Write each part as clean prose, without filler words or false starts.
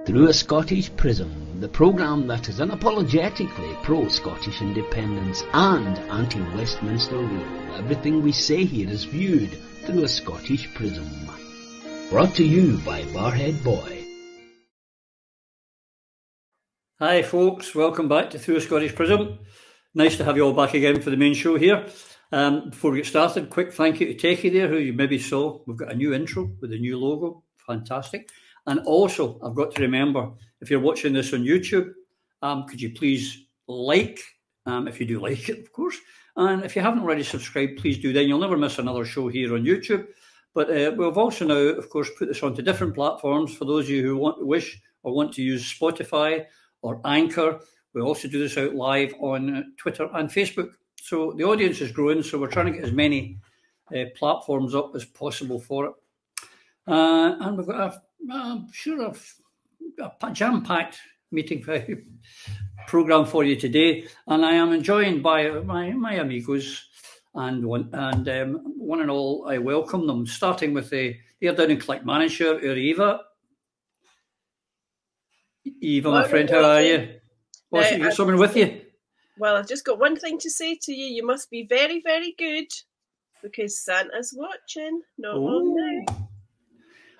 Through a Scottish Prism, the programme that is unapologetically pro-Scottish independence and anti-Westminster rule. Everything we say here is viewed through a Scottish Prism. Brought to you by Barhead Boy. Hi folks, welcome back to Through a Scottish Prism. Nice to have you all back again for the main show here. Before we get started, quick thank you to Techie there, who you maybe saw. We've got a new intro with a new logo. Fantastic. And also, I've got to remember, if you're watching this on YouTube, could you please like, if you do like it, of course. And if you haven't already subscribed, please do then. You'll never miss another show here on YouTube. But we've also now, of course, put this onto different platforms for those of you who want to use Spotify or Anchor. We also do this out live on Twitter and Facebook. So the audience is growing, so we're trying to get as many platforms up as possible for it. And we've got a jam-packed meeting program for you today, and I am joined by my amigos, and one and all, I welcome them. Starting with they're down in Clackmannanshire, Eva. Eva, my friend, how are you? Oh, you got someone with you? Well, I've just got one thing to say to you. You must be very, very good, because Santa's watching. Not long now.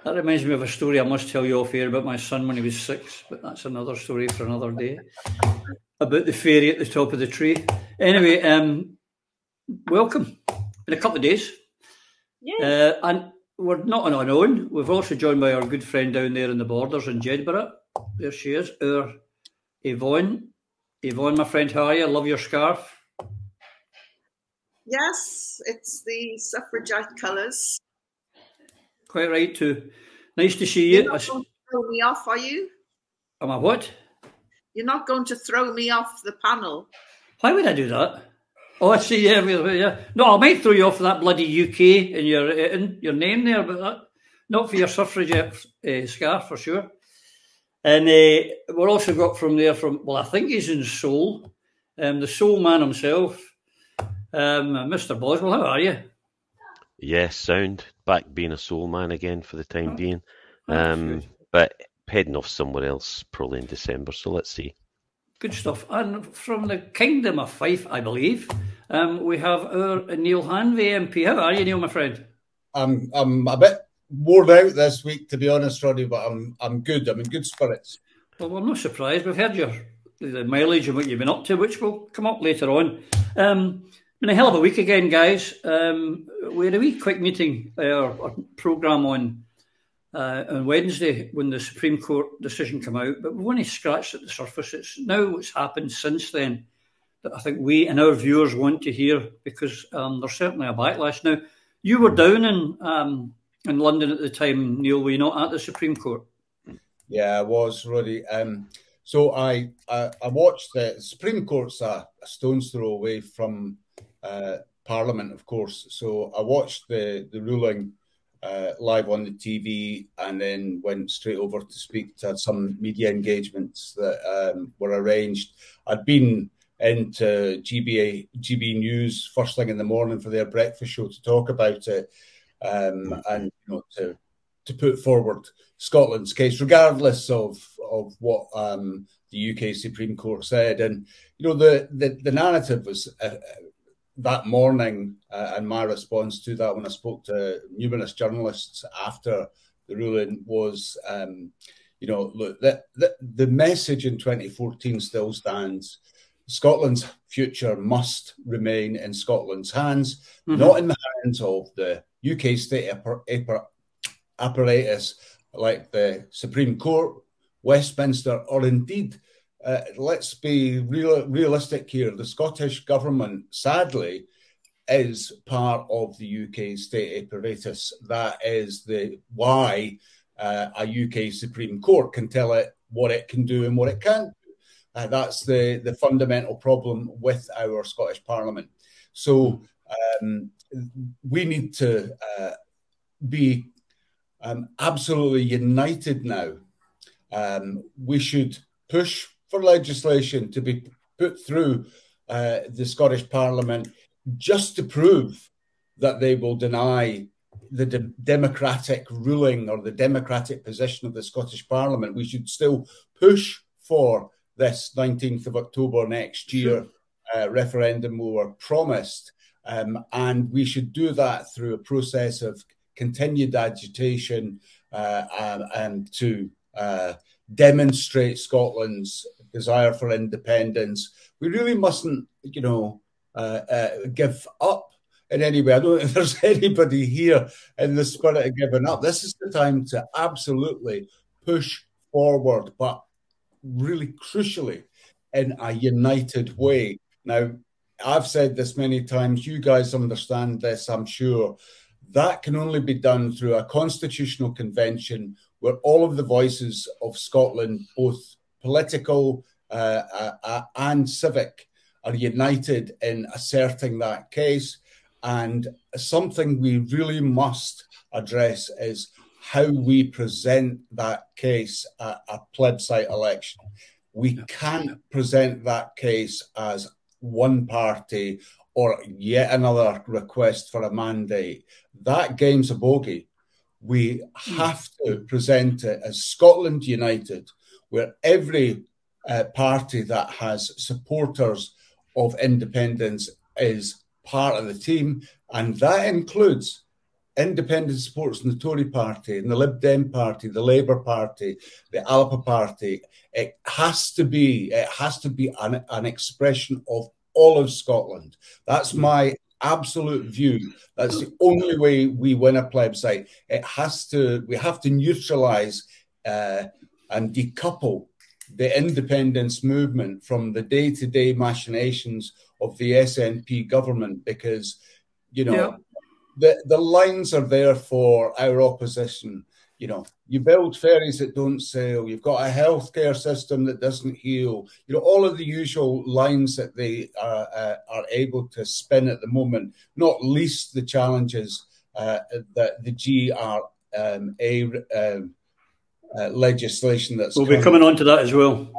That reminds me of a story I must tell you off air about my son when he was 6, but that's another story for another day. About the fairy at the top of the tree. Anyway, welcome. In a couple of days. Yeah. And we're not on our own. We're also joined by our good friend down there in the borders in Jedburgh. There she is, our Yvonne. Yvonne, my friend, how are you? I love your scarf. Yes, it's the suffragette colours. Quite right too. Nice to see you. You're not going to throw me off, are you? Am I what? You're not going to throw me off the panel. Why would I do that? Oh, I see. Yeah. No, I might throw you off that bloody UK in your name there, but not for your suffragette scarf for sure. And we're also got I think he's in Seoul, the Soul man himself, Mr. Boswell. How are you? Yes, sound. Back being a soul man again for the time being. But heading off somewhere else probably in December, so let's see. Good stuff. And from the Kingdom of Fife, I believe, we have our Neil Hanvey MP. How are you, Neil, my friend? I'm a bit worn out this week, to be honest, Roddy, but I'm good. I'm in good spirits. Well, we're not surprised. We've heard the mileage and what you've been up to, which will come up later on. Been a hell of a week again, guys. We had a wee quick meeting, or programme on Wednesday when the Supreme Court decision came out, but we've only scratched at the surface. It's now what's happened since then that I think we and our viewers want to hear, because there's certainly a backlash. Now, you were down in London at the time, Neil, were you not at the Supreme Court? Yeah, I was, Roddy. So I watched the Supreme Court's a stone's throw away from Parliament, of course. So I watched the ruling live on the TV, and then went straight over to speak to some media engagements that were arranged. I'd been into GB News first thing in the morning for their breakfast show to talk about it, and to put forward Scotland's case, regardless of what the UK Supreme Court said. And the narrative was that morning, and my response to that when I spoke to numerous journalists after the ruling was, look, the message in 2014 still stands. Scotland's future must remain in Scotland's hands, not in the hands of the UK state apparatus like the Supreme Court, Westminster, or indeed, let's be realistic here, the Scottish Government, sadly, is part of the UK state apparatus. That is why a UK Supreme Court can tell it what it can do and what it can't do. That's the fundamental problem with our Scottish Parliament. So we need to be absolutely united now. We should push for legislation to be put through the Scottish Parliament just to prove that they will deny democratic ruling or the democratic position of the Scottish Parliament. We should still push for this 19th of October next year referendum we were promised. And we should do that through a process of continued agitation and to demonstrate Scotland's desire for independence. We really mustn't, give up in any way. I don't think there's anybody here in the spirit of giving up. This is the time to absolutely push forward, but really crucially in a united way. Now, I've said this many times, you guys understand this, I'm sure. That can only be done through a constitutional convention where all of the voices of Scotland, both political and civic, are united in asserting that case. And something we really must address is how we present that case at a plebiscite election. We can't present that case as one party or yet another request for a mandate. That game's a bogey. We have to present it as Scotland United, where every party that has supporters of independence is part of the team, and that includes independent supporters in the Tory party, in the Lib Dem party, the Labour party, the Alba party. It has to be an expression of all of Scotland. That's my absolute view. That's the only way we win a plebiscite. We have to neutralise and decouple the independence movement from the day-to-day machinations of the SNP government, because the lines are there for our opposition. You build ferries that don't sail. You've got a healthcare system that doesn't heal. All of the usual lines that they are able to spin at the moment, not least the challenges that the GRA legislation that's we'll be coming on to that as well.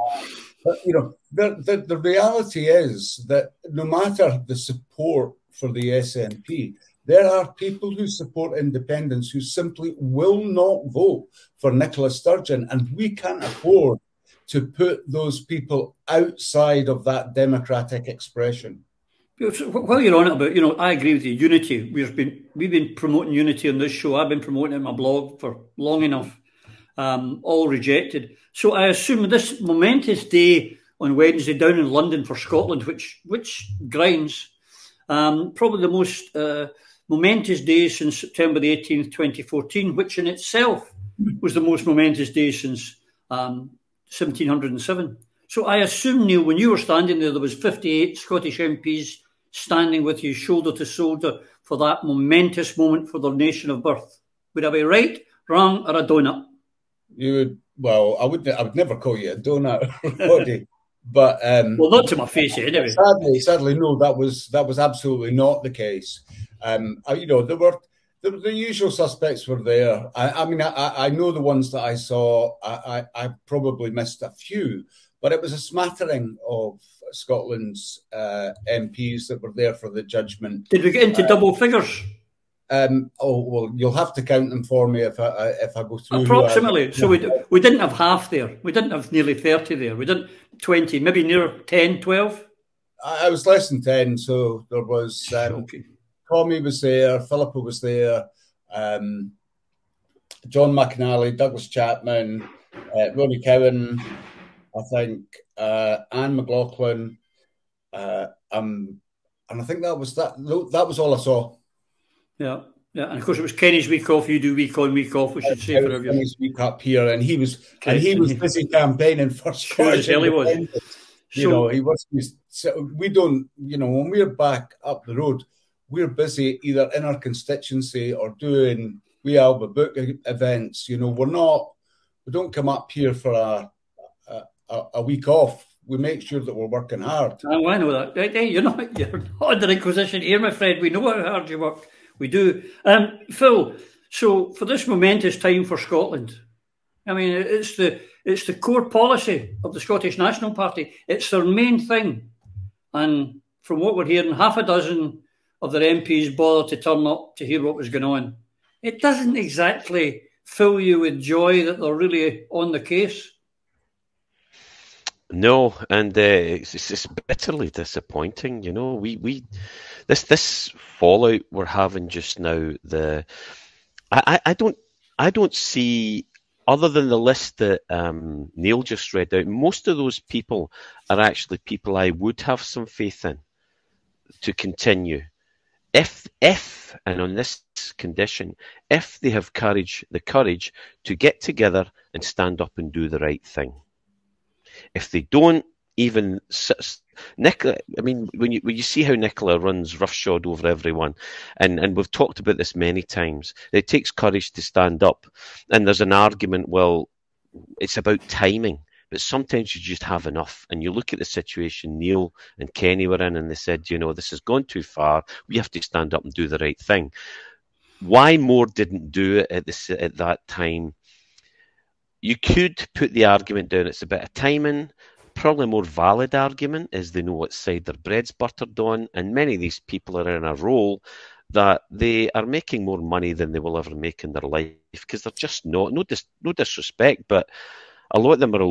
But, the reality is that no matter the support for the SNP, there are people who support independence who simply will not vote for Nicola Sturgeon, and we can't afford to put those people outside of that democratic expression. While you're on it about, I agree with you, unity. We've been promoting unity on this show. I've been promoting it in my blog for long enough. All rejected. So I assume this momentous day on Wednesday down in London for Scotland, which grinds, probably the most momentous day since September the 18th, 2014, which in itself was the most momentous day since 1707. So I assume, Neil, when you were standing there was 58 Scottish MPs standing with you shoulder to shoulder for that momentous moment for their nation of birth. Would I be right, wrong, or a donut? You would. Well, I would never call you a donut, Roddy. But well, not to my face anyway. Sadly, no. That was absolutely not the case. There were the usual suspects were there. I know the ones that I saw. I probably missed a few, but it was a smattering of Scotland's MPs that were there for the judgment. Did we get into double figures? You'll have to count them for me if I go through. Approximately. So we didn't have half there. We didn't have nearly 30 there. We didn't 20, maybe near 10, 12. I was less than 10. So there was Comrie was there, Philippa was there, John McAnally, Douglas Chapman, Ronnie Cowan, I think, Anne McLaughlin, and I think that was that. That was all I saw. Yeah, and of course it was Kenny's week off. You do week on, week off. We should say for everyone. Kenny's week up here, and he was busy campaigning for Scottish. He was. He was. So we don't. When we're back up the road, we're busy either in our constituency or doing Wee Alba book events. We don't come up here for a week off. We make sure that we're working hard. Oh, I know that. Hey, you're not under inquisition here, my friend. We know how hard you work. We do. Phil, so for this momentous time for Scotland, it's the core policy of the Scottish National Party. It's their main thing. And from what we're hearing, half a dozen of their MPs bothered to turn up to hear what was going on. it doesn't exactly fill you with joy that they're really on the case. No, and it's bitterly disappointing. You know, this fallout we're having just now. I don't see, other than the list that Neil just read out, most of those people are actually people I would have some faith in to continue. If and on this condition, if they have the courage to get together and stand up and do the right thing. If they don't, even Nicola, I mean, when you see how Nicola runs roughshod over everyone, and we've talked about this many times, it takes courage to stand up. And there's an argument, well, it's about timing, but sometimes you just have enough. And you look at the situation Neil and Kenny were in, and they said, you know, this has gone too far. We have to stand up and do the right thing. Why more didn't do it at that time? You could put the argument down, it's a bit of timing. Probably a more valid argument is they know what side their bread's buttered on, and many of these people are in a role that they are making more money than they will ever make in their life, because they're just not, no disrespect, but a lot of them are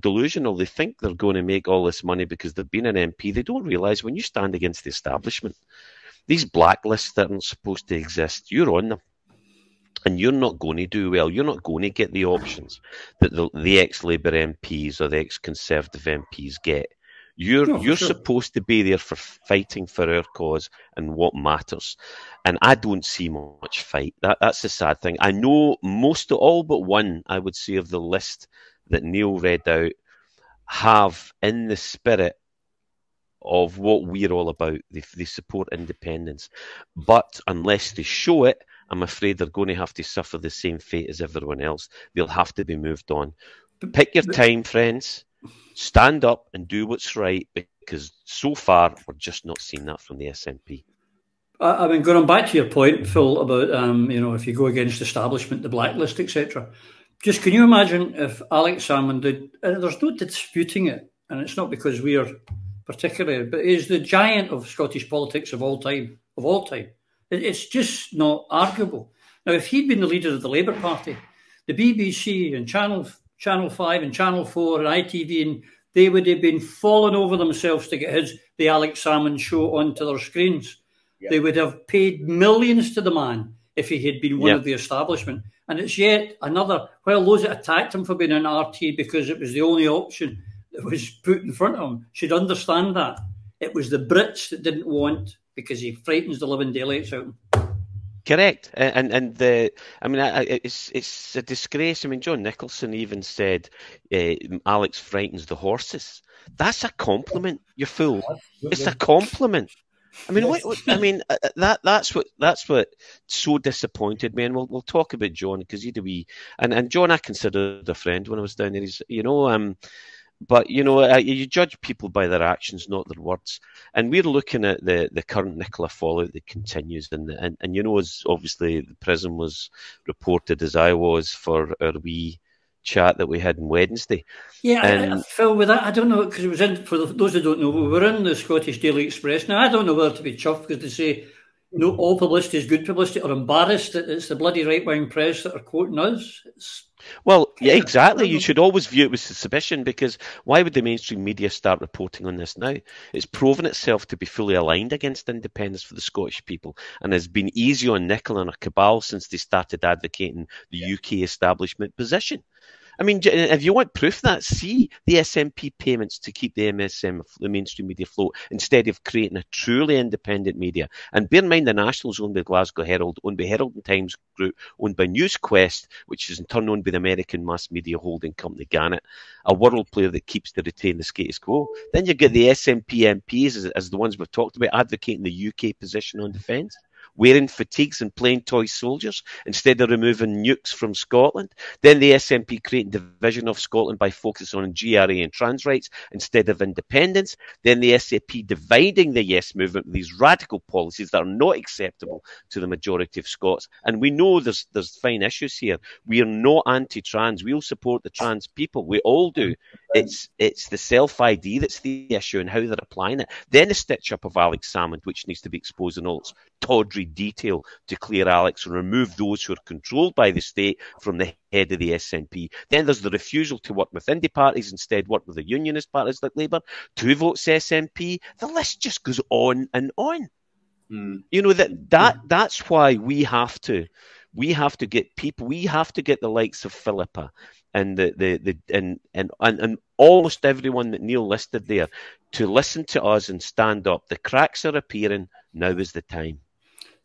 delusional. They think they're going to make all this money because they've been an MP. They don't realise when you stand against the establishment, these blacklists that aren't supposed to exist, you're on them. And you're not going to do well. You're not going to get the options that the ex-Labour MPs or the ex-Conservative MPs get. You're supposed to be there for fighting for our cause and what matters. And I don't see much fight. That's the sad thing. I know all but one, I would say, of the list that Neil read out have in the spirit of what we're all about. They support independence. But unless they show it, I'm afraid they're going to have to suffer the same fate as everyone else. They'll have to be moved on. Pick your time, friends. Stand up and do what's right, because so far we're just not seeing that from the SNP. I mean, going back to your point, Phil, about if you go against establishment, the blacklist, etc. Just can you imagine if Alex Salmond did? And there's no disputing it, and it's not because we are particularly, but he's the giant of Scottish politics of all time. It's just not arguable. Now, if he'd been the leader of the Labour Party, the BBC and Channel 5 and Channel 4 and ITV, and they would have been falling over themselves to get the Alex Salmond show onto their screens. Yep. They would have paid millions to the man if he had been one of the establishment. And it's yet another, while those that attacked him for being an RT because it was the only option that was put in front of him should understand that. It was the Brits that didn't want, because he frightens the living daylights out of them. Correct, it's a disgrace. I mean, John Nicholson even said Alex frightens the horses. That's a compliment. You're fool. It's a compliment. I mean, that's what so disappointed me. And we'll talk about John, because he'd a wee and John I considered a friend when I was down there. He's But, you judge people by their actions, not their words. And we're looking at the current Nicola fallout that continues. And as obviously the Prism was reported, as I was, for our wee chat that we had on Wednesday. Yeah, Phil, with that, I don't know, because it was for those who don't know, we were in the Scottish Daily Express. Now, I don't know whether to be chuffed, because they say no, all publicity is good publicity, or embarrassed that it's the bloody right-wing press that are quoting us. Well, yeah, exactly. You should always view it with suspicion, because why would the mainstream media start reporting on this now? It's proven itself to be fully aligned against independence for the Scottish people, and has been easy on Nicola and her cabal since they started advocating the UK establishment position. I mean, if you want proof of that, see the SNP payments to keep the MSM, the mainstream media, afloat, instead of creating a truly independent media. And bear in mind, the National's owned by Glasgow Herald, owned by Herald and Times Group, owned by NewsQuest, which is in turn owned by the American mass media holding company Gannett, a world player that keeps to retain the status quo. Then you get the SNP MPs, as the ones we've talked about, advocating the UK position on defence, wearing fatigues and playing toy soldiers instead of removing nukes from Scotland. Then the SNP creating division of Scotland by focusing on GRA and trans rights instead of independence. Then the SNP dividing the Yes movement with these radical policies that are not acceptable to the majority of Scots. And we know there's fine issues here. We are not anti-trans. We'll support the trans people. We all do. it's the self-ID that's the issue and how they're applying it. Then the stitch-up of Alex Salmond, which needs to be exposed in all its tawdry detail to clear Alex and remove those who are controlled by the state from the head of the SNP. Then there's the refusal to work with indie parties, instead work with the unionist parties like Labour, 2 votes SNP. The list just goes on and on. You know, that's why we have to get people, we have to get the likes of Philippa and and almost everyone that Neil listed there to listen to us and stand up. The cracks are appearing. Now is the time.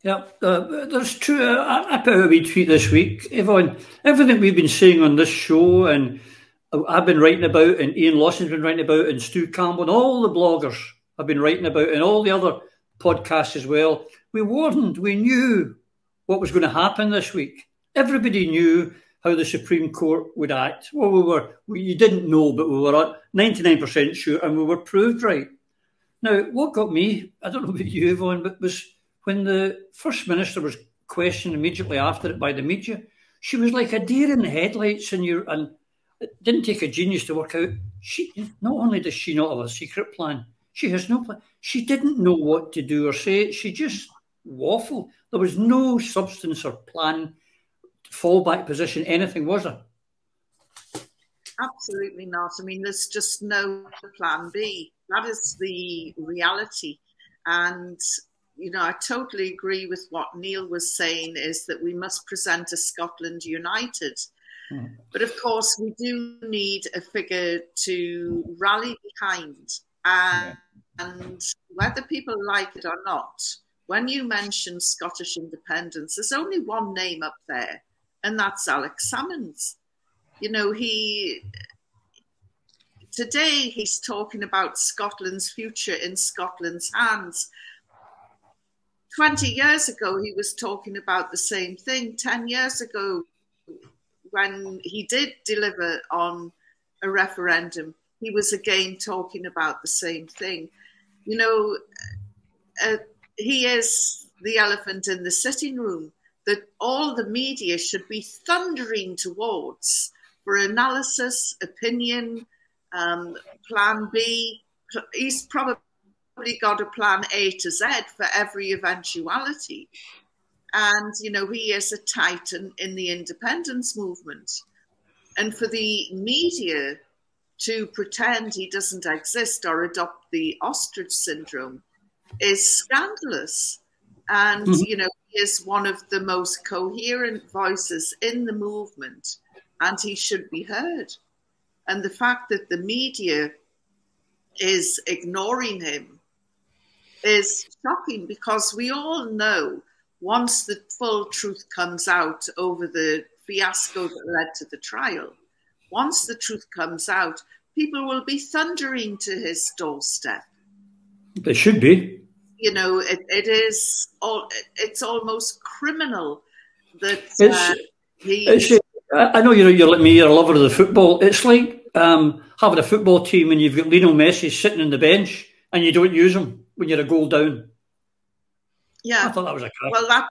Yeah, there's two. I put out a wee tweet this week, Yvonne. Everything we've been saying on this show, and I've been writing about, and Ian Lawson's been writing about, and Stu Campbell, and all the bloggers have been writing about, and all the other podcasts as well. We warned, we knew what was going to happen this week. Everybody knew how the Supreme Court would act. Well, you didn't know, but we were 99% sure, and we were proved right. Now, what got me, I don't know about you, Yvonne, but was when the First Minister was questioned immediately after it by the media. She was like a deer in the headlights, and it didn't take a genius to work out. Not only does she not have a secret plan, she has no plan. She didn't know what to do or say. She just waffled. There was no substance or plan, fallback position, anything, was there? Absolutely not. I mean, there's just no plan B. That is the reality. And, you know, I totally agree with what Neil was saying, is that we must present a Scotland united. But of course, we do need a figure to rally behind. And whether people like it or not, when you mention Scottish independence, there's only one name up there, and that's Alex Salmond. You know, today he's talking about Scotland's future in Scotland's hands. 20 years ago, he was talking about the same thing. 10 years ago, when he did deliver on a referendum, he was again talking about the same thing. You know, he is the elephant in the sitting room that all the media should be thundering towards for analysis, opinion, plan B. He's probably got a plan A to Z for every eventuality. And, you know, he is a titan in the independence movement. And for the media to pretend he doesn't exist or adopt the ostrich syndrome is scandalous. And, you know, he is one of the most coherent voices in the movement, and he should be heard. And the fact that the media is ignoring him is shocking, because we all know once the full truth comes out over the fiasco that led to the trial, once the truth comes out, people will be thundering to his doorstep. They should be. You know, it's almost criminal that I know you're like me, you're a lover of the football. It's like having a football team and you've got Lionel Messi sitting on the bench and you don't use him when you're a goal down. Yeah. I thought that was a crack. Well, that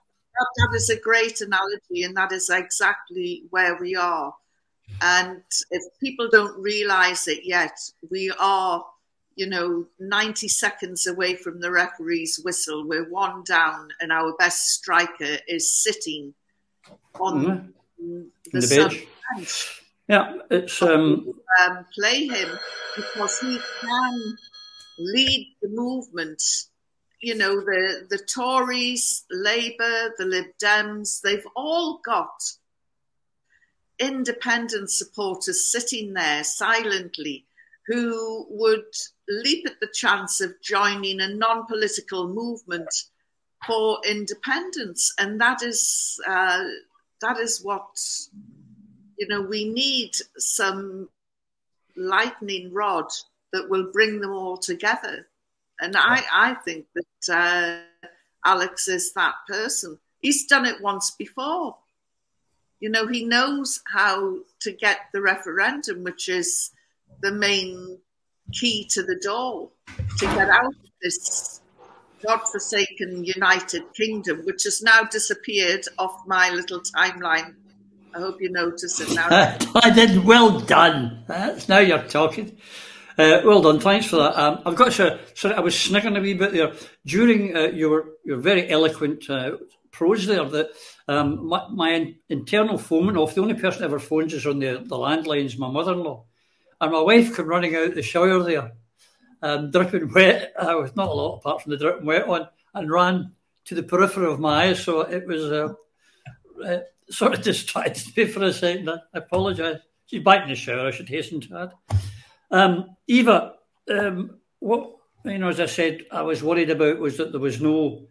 is a great analogy, and that is exactly where we are. And if people don't realise it yet, we are, 90 seconds away from the referee's whistle. We're one down, and our best striker is sitting on the bench. Yeah, it's play him, because he can lead the movement. The Tories, Labour, the Lib Dems, they've all got independent supporters sitting there silently who would leap at the chance of joining a non-political movement for independence. And that is what, we need, some lightning rod that will bring them all together. And I think that Alex is that person. He's done it once before. He knows how to get the referendum, which is the main key to the door to get out of this godforsaken United Kingdom, which has now disappeared off my little timeline I hope you notice it now. I did. Well done. Now you're talking. Well done. Thanks for that. I've got to. Sorry, I was sniggering a wee bit there during your very eloquent prose there. That my internal phone off. The only person that ever phones us on the landline is my mother-in-law, and my wife came running out the shower there, dripping wet. With not a lot apart from the dripping wet one, and ran to the periphery of my eyes. So it was sort of distracted me for a second. I apologise. She's back in the shower. I should hasten to add. Eva, what as I said, I was worried about was that there was no.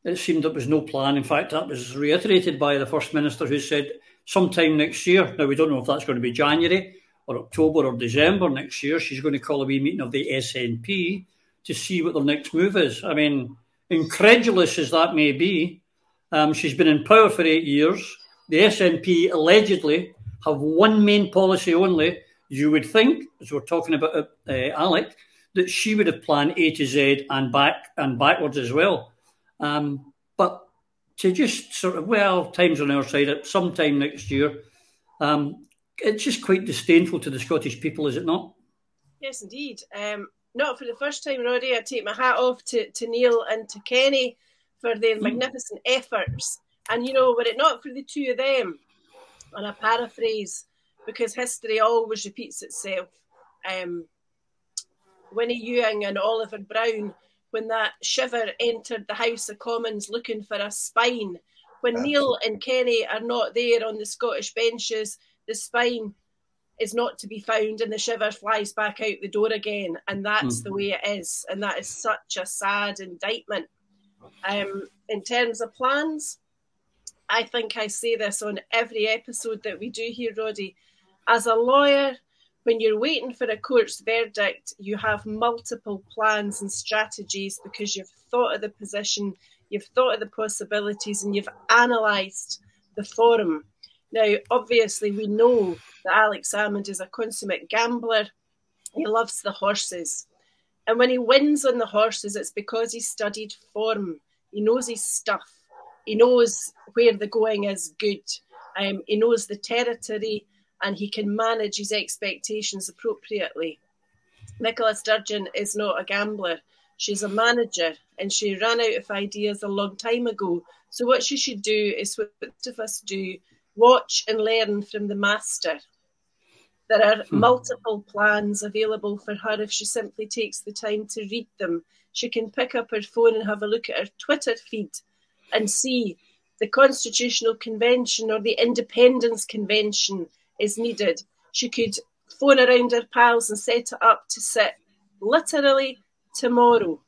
It seemed there was no plan. In fact, that was reiterated by the First Minister, who said sometime next year. Now we don't know if that's going to be January or October or December next year. She's going to call a wee meeting of the SNP to see what their next move is. I mean, incredulous as that may be, she's been in power for 8 years. The SNP allegedly have one main policy only. You would think, as we're talking about Alec, that she would have planned A to Z and backwards as well. But to just sort of, time's on our side at sometime next year, it's just quite disdainful to the Scottish people, is it not? Yes, indeed. Not for the first time, Roddy. I take my hat off to Neil and to Kenny for their magnificent efforts. And, were it not for the two of them, and I paraphrase, because history always repeats itself, Winnie Ewing and Oliver Brown, when that shiver entered the House of Commons looking for a spine, when Neil and Kenny are not there on the Scottish benches, the spine is not to be found and the shiver flies back out the door again. And that's the way it is. And that is such a sad indictment. In terms of plans, I think I say this on every episode that we do here, Roddy. As a lawyer, when you're waiting for a court's verdict, you have multiple plans and strategies because you've thought of the position, you've thought of the possibilities, and you've analysed the forum. Now, obviously, we know that Alex Salmond is a consummate gambler. He loves the horses. And when he wins on the horses, it's because he studied form. He knows his stuff. He knows where the going is good. He knows the territory, and he can manage his expectations appropriately. Nicola Sturgeon is not a gambler. She's a manager, and she ran out of ideas a long time ago. So what she should do is what most of us do, watch and learn from the master. There are multiple plans available for her if she simply takes the time to read them. She can pick up her phone and have a look at her Twitter feed and see the Constitutional Convention or the Independence Convention is needed. She could phone around her pals and set it up to sit literally tomorrow.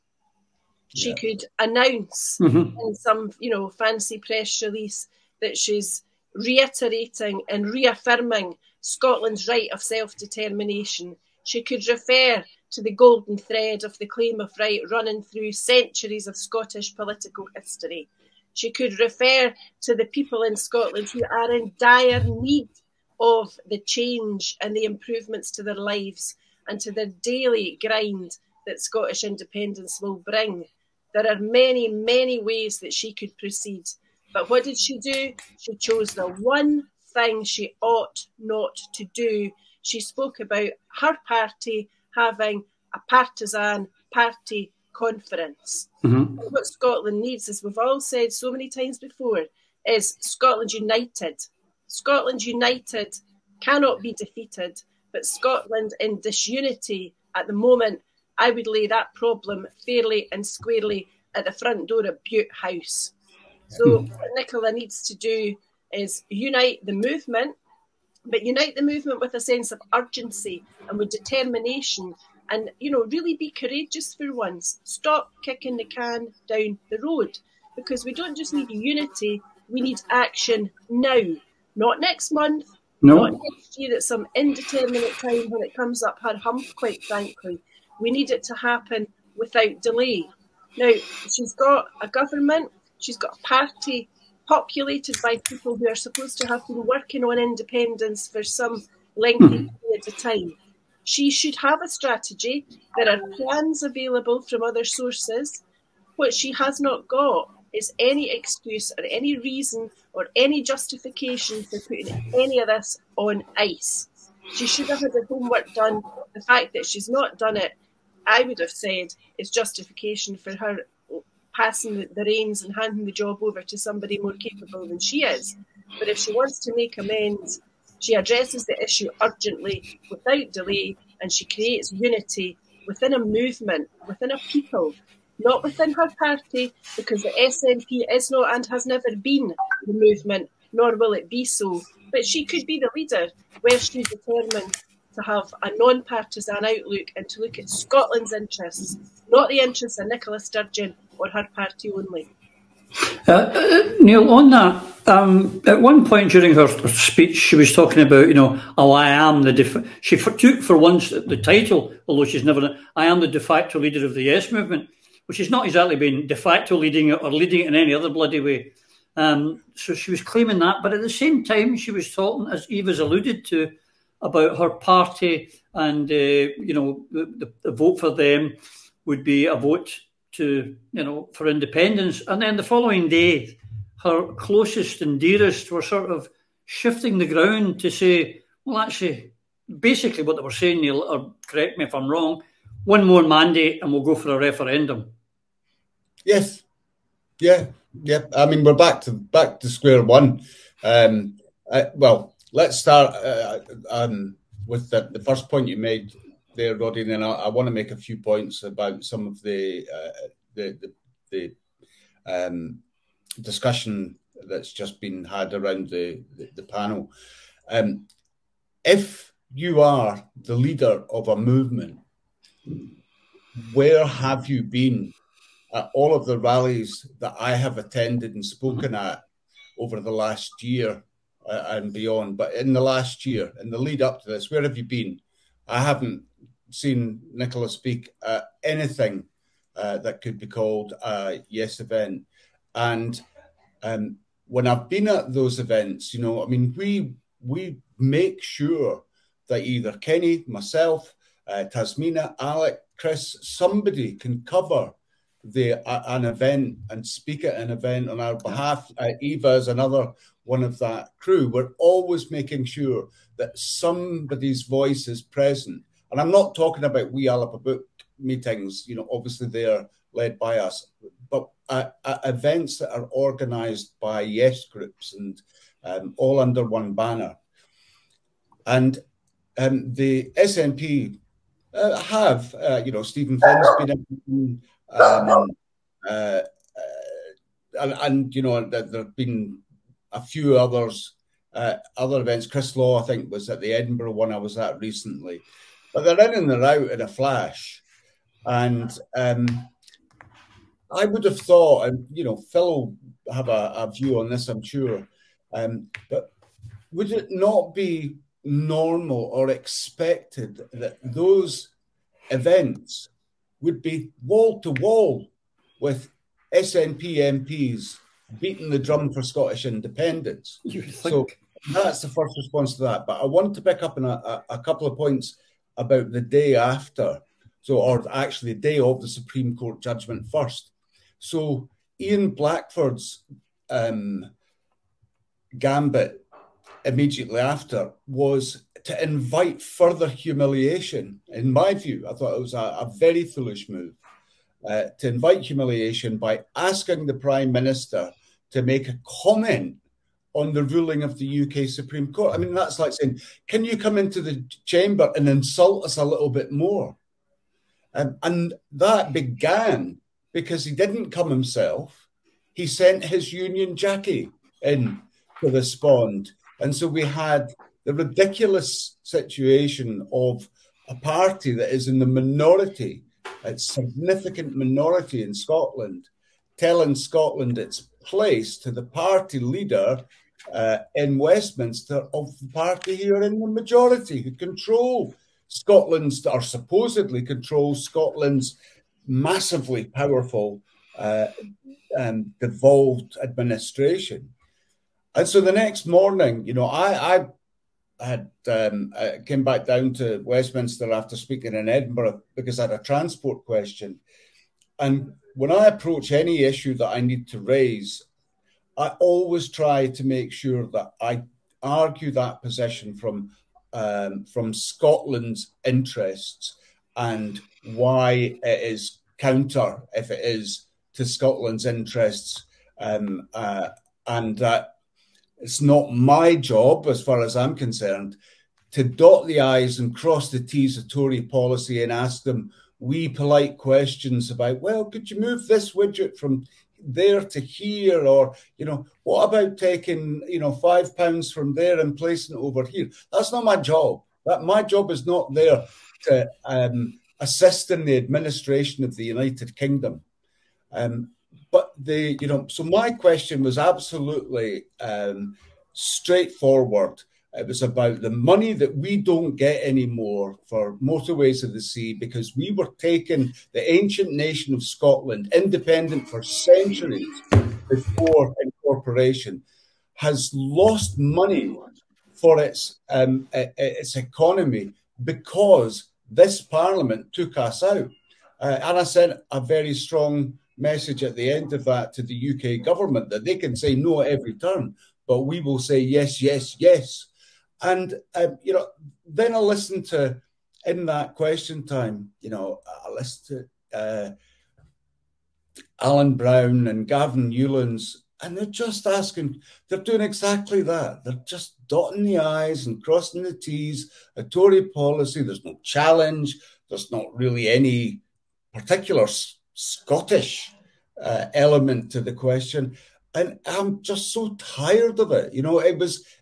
She could announce in some, fancy press release that she's reiterating and reaffirming Scotland's right of self-determination. She could refer to the golden thread of the claim of right running through centuries of Scottish political history. She could refer to the people in Scotland who are in dire need of the change and the improvements to their lives and to their daily grind that Scottish independence will bring. There are many, many ways that she could proceed. But what did she do? She chose the one thing she ought not to do. She spoke about her party having a partisan party conference. What Scotland needs, as we've all said so many times before, is Scotland united. Scotland united cannot be defeated, but Scotland in disunity at the moment, I would lay that problem fairly and squarely at the front door of Bute House. So what Nicola needs to do is unite the movement, but unite the movement with a sense of urgency and with determination and, really be courageous for once. Stop kicking the can down the road, because we don't just need unity, we need action now. Not next month, not next year at some indeterminate time when it comes up her hump, quite frankly. We need it to happen without delay. Now, she's got a government, she's got a party populated by people who are supposed to have been working on independence for some lengthy period of time. She should have a strategy. There are plans available from other sources. What she has not got is any excuse or any reason or any justification for putting any of this on ice. She should have had her homework done. The fact that she's not done it, I would have said, is justification for her passing the reins and handing the job over to somebody more capable than she is. But if she wants to make amends, she addresses the issue urgently, without delay, and she creates unity within a movement, within a people, not within her party, because the SNP is not and has never been the movement, nor will it be so. But she could be the leader where she's determined to have a non-partisan outlook and to look at Scotland's interests, not the interests of Nicola Sturgeon or her party only. Neil, on that, at one point during her speech, she was talking about, I am she took for once the title, although she's never, I am the de facto leader of the Yes movement, which has not exactly been de facto leading it or leading it in any other bloody way. So she was claiming that, but at the same time, she was talking, as Eva's alluded to, about her party and, the vote for them would be a vote for independence. And then the following day, her closest and dearest were sort of shifting the ground to say, well, actually, basically what they were saying, Neil, or correct me if I'm wrong, one more mandate and we'll go for a referendum. Yes. Yeah. I mean, we're back to square one. Well, let's start with the first point you made there, Roddy, and then I want to make a few points about some of the discussion that's just been had around the panel. If you are the leader of a movement, where have you been at all of the rallies that I have attended and spoken at over the last year and beyond? But in the last year, in the lead up to this, where have you been? I haven't seen Nicola speak at anything that could be called a Yes event. And when I've been at those events, we make sure that either Kenny, myself, Tasmina, Alec, Chris, somebody can cover an event and speak at an event on our behalf. Eva is another one of that crew. We're always making sure that somebody's voice is present. And I'm not talking about We All Up a Book meetings, obviously they're led by us, but events that are organised by Yes groups and all under one banner. And the SNP have, Stephen Finn's been in, and there have been a few others, other events. Chris Law, I think, was at the Edinburgh one I was at recently. But they're in and they're out in a flash. And I would have thought, and Phil will have a view on this, I'm sure, but would it not be normal or expected that those events would be wall to wall with SNP MPs beating the drum for Scottish independence? So that's the first response to that. But I want to pick up on a couple of points about the day after, or actually the day of the Supreme Court judgment first. So Ian Blackford's gambit immediately after was to invite further humiliation. In my view, I thought it was a very foolish move to invite humiliation by asking the Prime Minister to make a comment on the ruling of the UK Supreme Court. I mean, that's like saying, can you come into the chamber and insult us a little bit more? And that began because he didn't come himself. He sent his Union Jackie in to respond. And so we had the ridiculous situation of a party that is in the minority, a significant minority in Scotland, telling Scotland its place to the party leader in Westminster of the party here in the majority, who control Scotland's, or supposedly control Scotland's massively powerful and devolved administration. And so the next morning, I had came back down to Westminster after speaking in Edinburgh because I had a transport question. And when I approach any issue that I need to raise, I always try to make sure that I argue that position from Scotland's interests and why it is counter, if it is, to Scotland's interests, and that it's not my job, as far as I'm concerned, to dot the I's and cross the T's of Tory policy and ask them wee polite questions about, well, could you move this widget from there to here, or what about taking £5 from there and placing it over here? That's not my job. My job is not there to assist in the administration of the United Kingdom. But so my question was absolutely straightforward. It was about the money that we don't get anymore for motorways of the sea, because we were taking the ancient nation of Scotland, independent for centuries before incorporation, has lost money for its economy because this Parliament took us out. And I sent a very strong message at the end of that to the UK government that they can say no at every turn, but we will say yes, yes, yes. And, then I listened to, in that question time, I listened to Alan Brown and Gavin Newlands, and they're just asking, they're doing exactly that. They're just dotting the I's and crossing the T's, a Tory policy. There's no challenge. There's not really any particular Scottish element to the question. And I'm just so tired of it.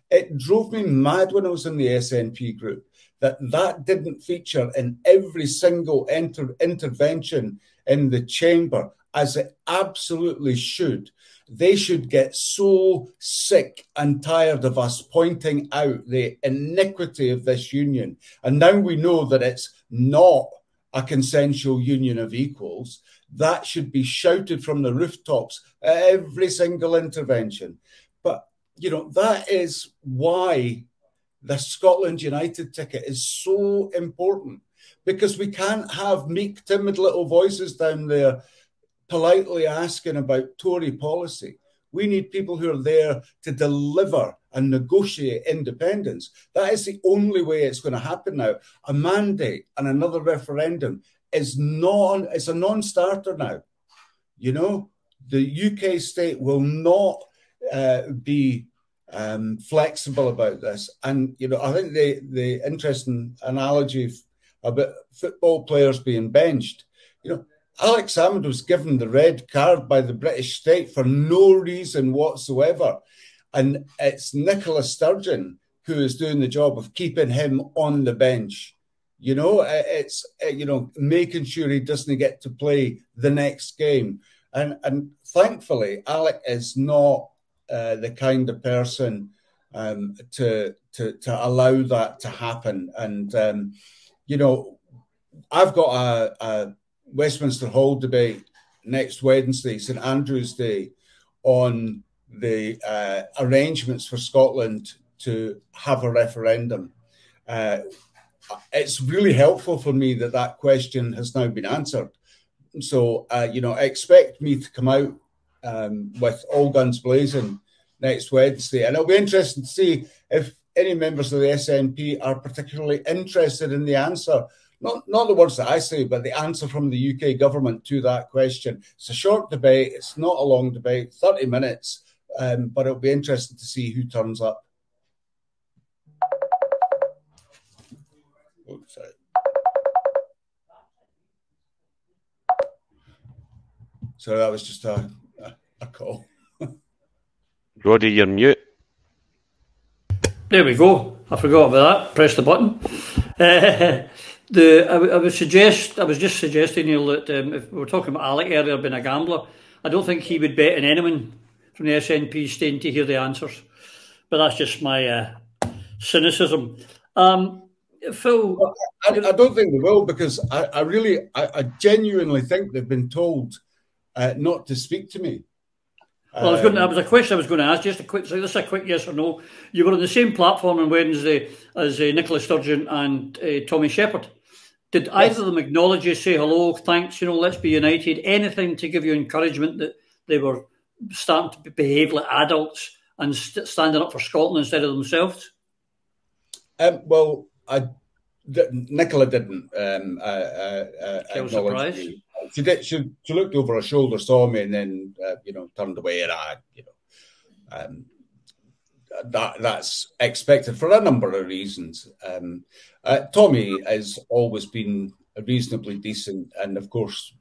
It drove me mad when I was in the SNP group that didn't feature in every single intervention in the chamber, as it absolutely should. They should get so sick and tired of us pointing out the iniquity of this union. And now we know that it's not a consensual union of equals. That should be shouted from the rooftops at every single intervention. But, that is why the Scotland United ticket is so important, because we can't have meek, timid little voices down there politely asking about Tory policy. We need people who are there to deliver and negotiate independence. That is the only way it's going to happen now. A mandate and another referendum is a non-starter now. The UK state will not be flexible about this. And, I think the interesting analogy about football players being benched, Alex Salmond was given the red card by the British state for no reason whatsoever. And it's Nicola Sturgeon who is doing the job of keeping him on the bench. It's making sure he doesn't get to play the next game. And thankfully, Alec is not the kind of person to allow that to happen. And, I've got a Westminster Hall debate next Wednesday, St Andrew's Day, on the arrangements for Scotland to have a referendum. It's really helpful for me that question has now been answered. So, expect me to come out with all guns blazing next Wednesday. And it'll be interesting to see if any members of the SNP are particularly interested in the answer. Not the words that I say, but the answer from the UK government to that question. It's a short debate. It's not a long debate, 30 minutes, but it'll be interesting to see who turns up. Oh, sorry. So that was just a call. Roddy, you're mute. There we go. I forgot about that. Press the button. I was just suggesting, Neil, that if we were talking about Alec earlier being a gambler, I don't think he would bet on anyone from the SNP staying to hear the answers. But that's just my cynicism. Phil, I don't think they will, because I genuinely think they've been told not to speak to me. Well, that was a question I was going to ask. Just a quick yes or no. You were on the same platform on Wednesday as Nicola Sturgeon and Tommy Shepherd. Did either of them acknowledge you, say hello, thanks, let's be united, anything to give you encouragement that they were starting to behave like adults and standing up for Scotland instead of themselves? Well, Nicola didn't acknowledge me. She did. She looked over her shoulder, saw me, and then turned away. And that's expected for a number of reasons. Tommy has always been reasonably decent, and of course,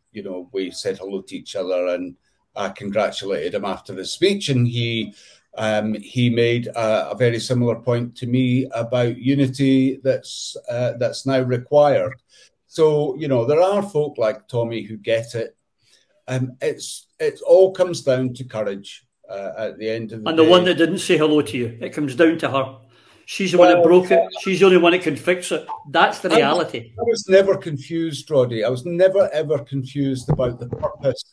we said hello to each other, and I congratulated him after the speech, and he made a very similar point to me about unity that's now required. So there are folk like Tommy who get it. It all comes down to courage at the end of the day. And the one that didn't say hello to you, it comes down to her. She's the one that broke it. She's the only one that can fix it. That's the reality. I was never confused, Roddy. I was never, ever confused about the purpose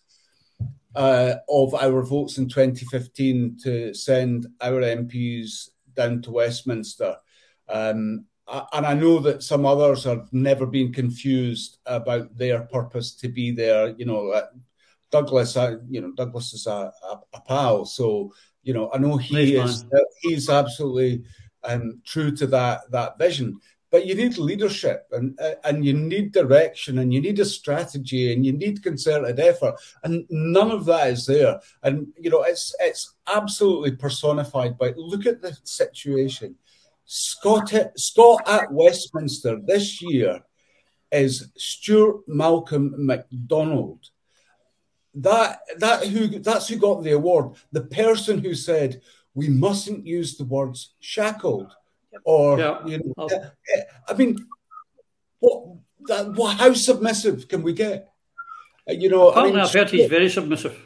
of our votes in 2015 to send our MPs down to Westminster. And I know that some others have never been confused about their purpose to be there. Douglas is a pal. So, I know he's absolutely true to that vision. But you need leadership and you need direction and you need a strategy and you need concerted effort. And none of that is there. And, it's absolutely personified by, look at the situation. Scott at Westminster this year is Stuart Malcolm MacDonald. That's who got the award. The person who said, we mustn't use the words shackled. Or, I mean, how submissive can we get? I've heard he's very submissive.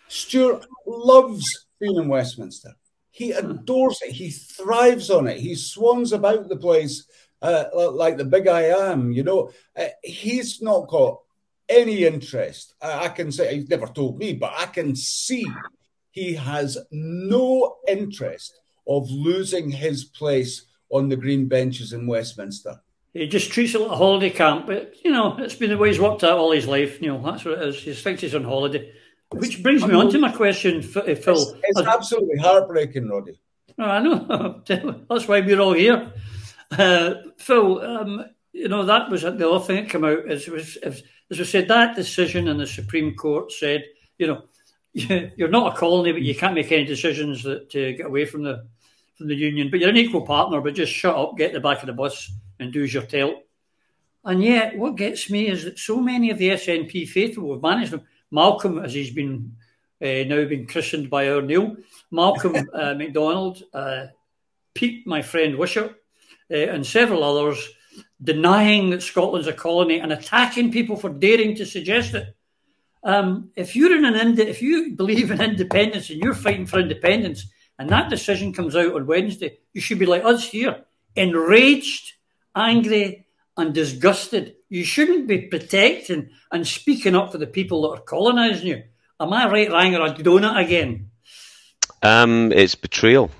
Stuart loves being in Westminster. He adores it. He thrives on it. He swans about the place like the big I am. He's not got any interest. I can say, he's never told me, but I can see he has no interest of losing his place on the green benches in Westminster. He just treats it like a holiday camp, but, it's been the way he's worked out all his life. That's what it is. He thinks he's on holiday. Which brings me on to my question, Phil. It's absolutely heartbreaking, Roddy. Oh, I know. That's why we're all here. Phil, that was the other thing that came out. As we said, that decision in the Supreme Court said, you're not a colony, but you can't make any decisions to get away from the union. But you're an equal partner, but just shut up, get the back of the bus and do as you're told. And yet, what gets me is that so many of the SNP faithful have managed them. Malcolm, as he's been now been christened by our Neil, Malcolm MacDonald, Pete, my friend Wishart, and several others, denying that Scotland's a colony and attacking people for daring to suggest it. If you believe in independence and you're fighting for independence, and that decision comes out on Wednesday, you should be like us here, enraged, angry, and disgusted. You shouldn't be protecting and speaking up for the people that are colonising you. Am I right, Rang, or a donut again? It's betrayal.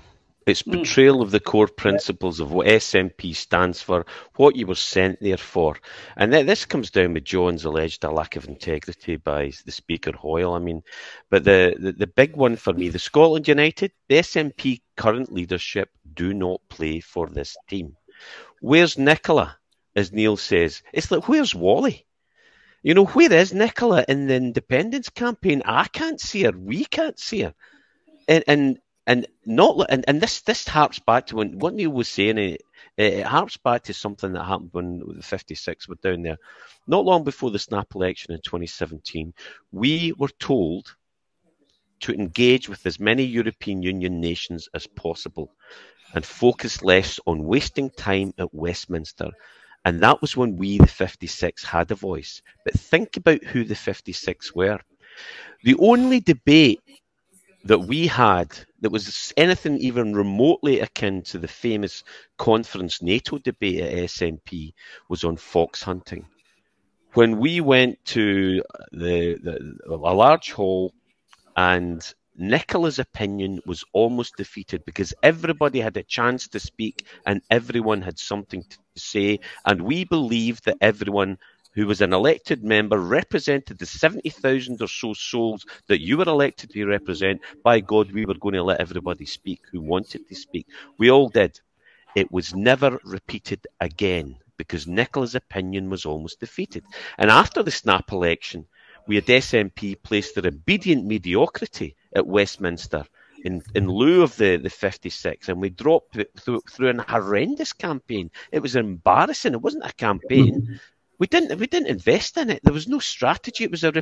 It's betrayal of the core principles of what SNP stands for, what you were sent there for. And this comes down with John's alleged lack of integrity by the Speaker Hoyle. I mean, but the big one for me, the Scotland United, the SNP current leadership do not play for this team. Where's Nicola, as Neil says? It's like, where's Wally? Where is Nicola in the independence campaign? I can't see her. We can't see her. And this harps back to what Neil was saying. It harps back to something that happened when the 56 were down there. Not long before the snap election in 2017, we were told to engage with as many European Union nations as possible and focus less on wasting time at Westminster. And that was when we, the 56, had a voice. But think about who the 56 were. The only debate that we had that was anything even remotely akin to the famous conference NATO debate at SNP was on fox hunting. When we went to a large hall and Nicola's opinion was almost defeated because everybody had a chance to speak and everyone had something to say. And we believed that everyone who was an elected member represented the 70,000 or so souls that you were elected to represent. By God, we were going to let everybody speak who wanted to speak. We all did. It was never repeated again because Nicola's opinion was almost defeated. And after the snap election, we had SNP placed their obedient mediocrity at Westminster in lieu of the 56, and we dropped it through an horrendous campaign. It was embarrassing. It wasn't a campaign. We didn't invest in it. There was no strategy. It was a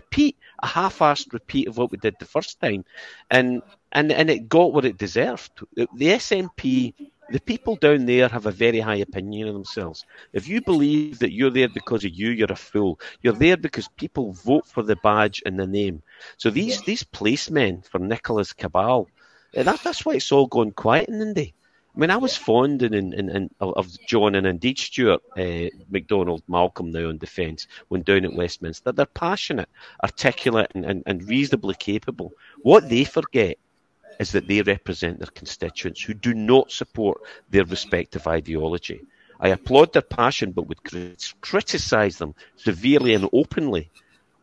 half-assed repeat of what we did the first time, and it got what it deserved. The SNP, the people down there have a very high opinion of themselves. If you believe that you're there because of you, you're a fool. You're there because people vote for the badge and the name. So these placemen for Nicola's cabal, that's why it's all gone quiet in Indy. I mean, I was fond of John and indeed Stuart MacDonald Malcolm now on defence when down at Westminster. They're passionate, articulate and reasonably capable. What they forget is that they represent their constituents who do not support their respective ideology. I applaud their passion, but would criticise them severely and openly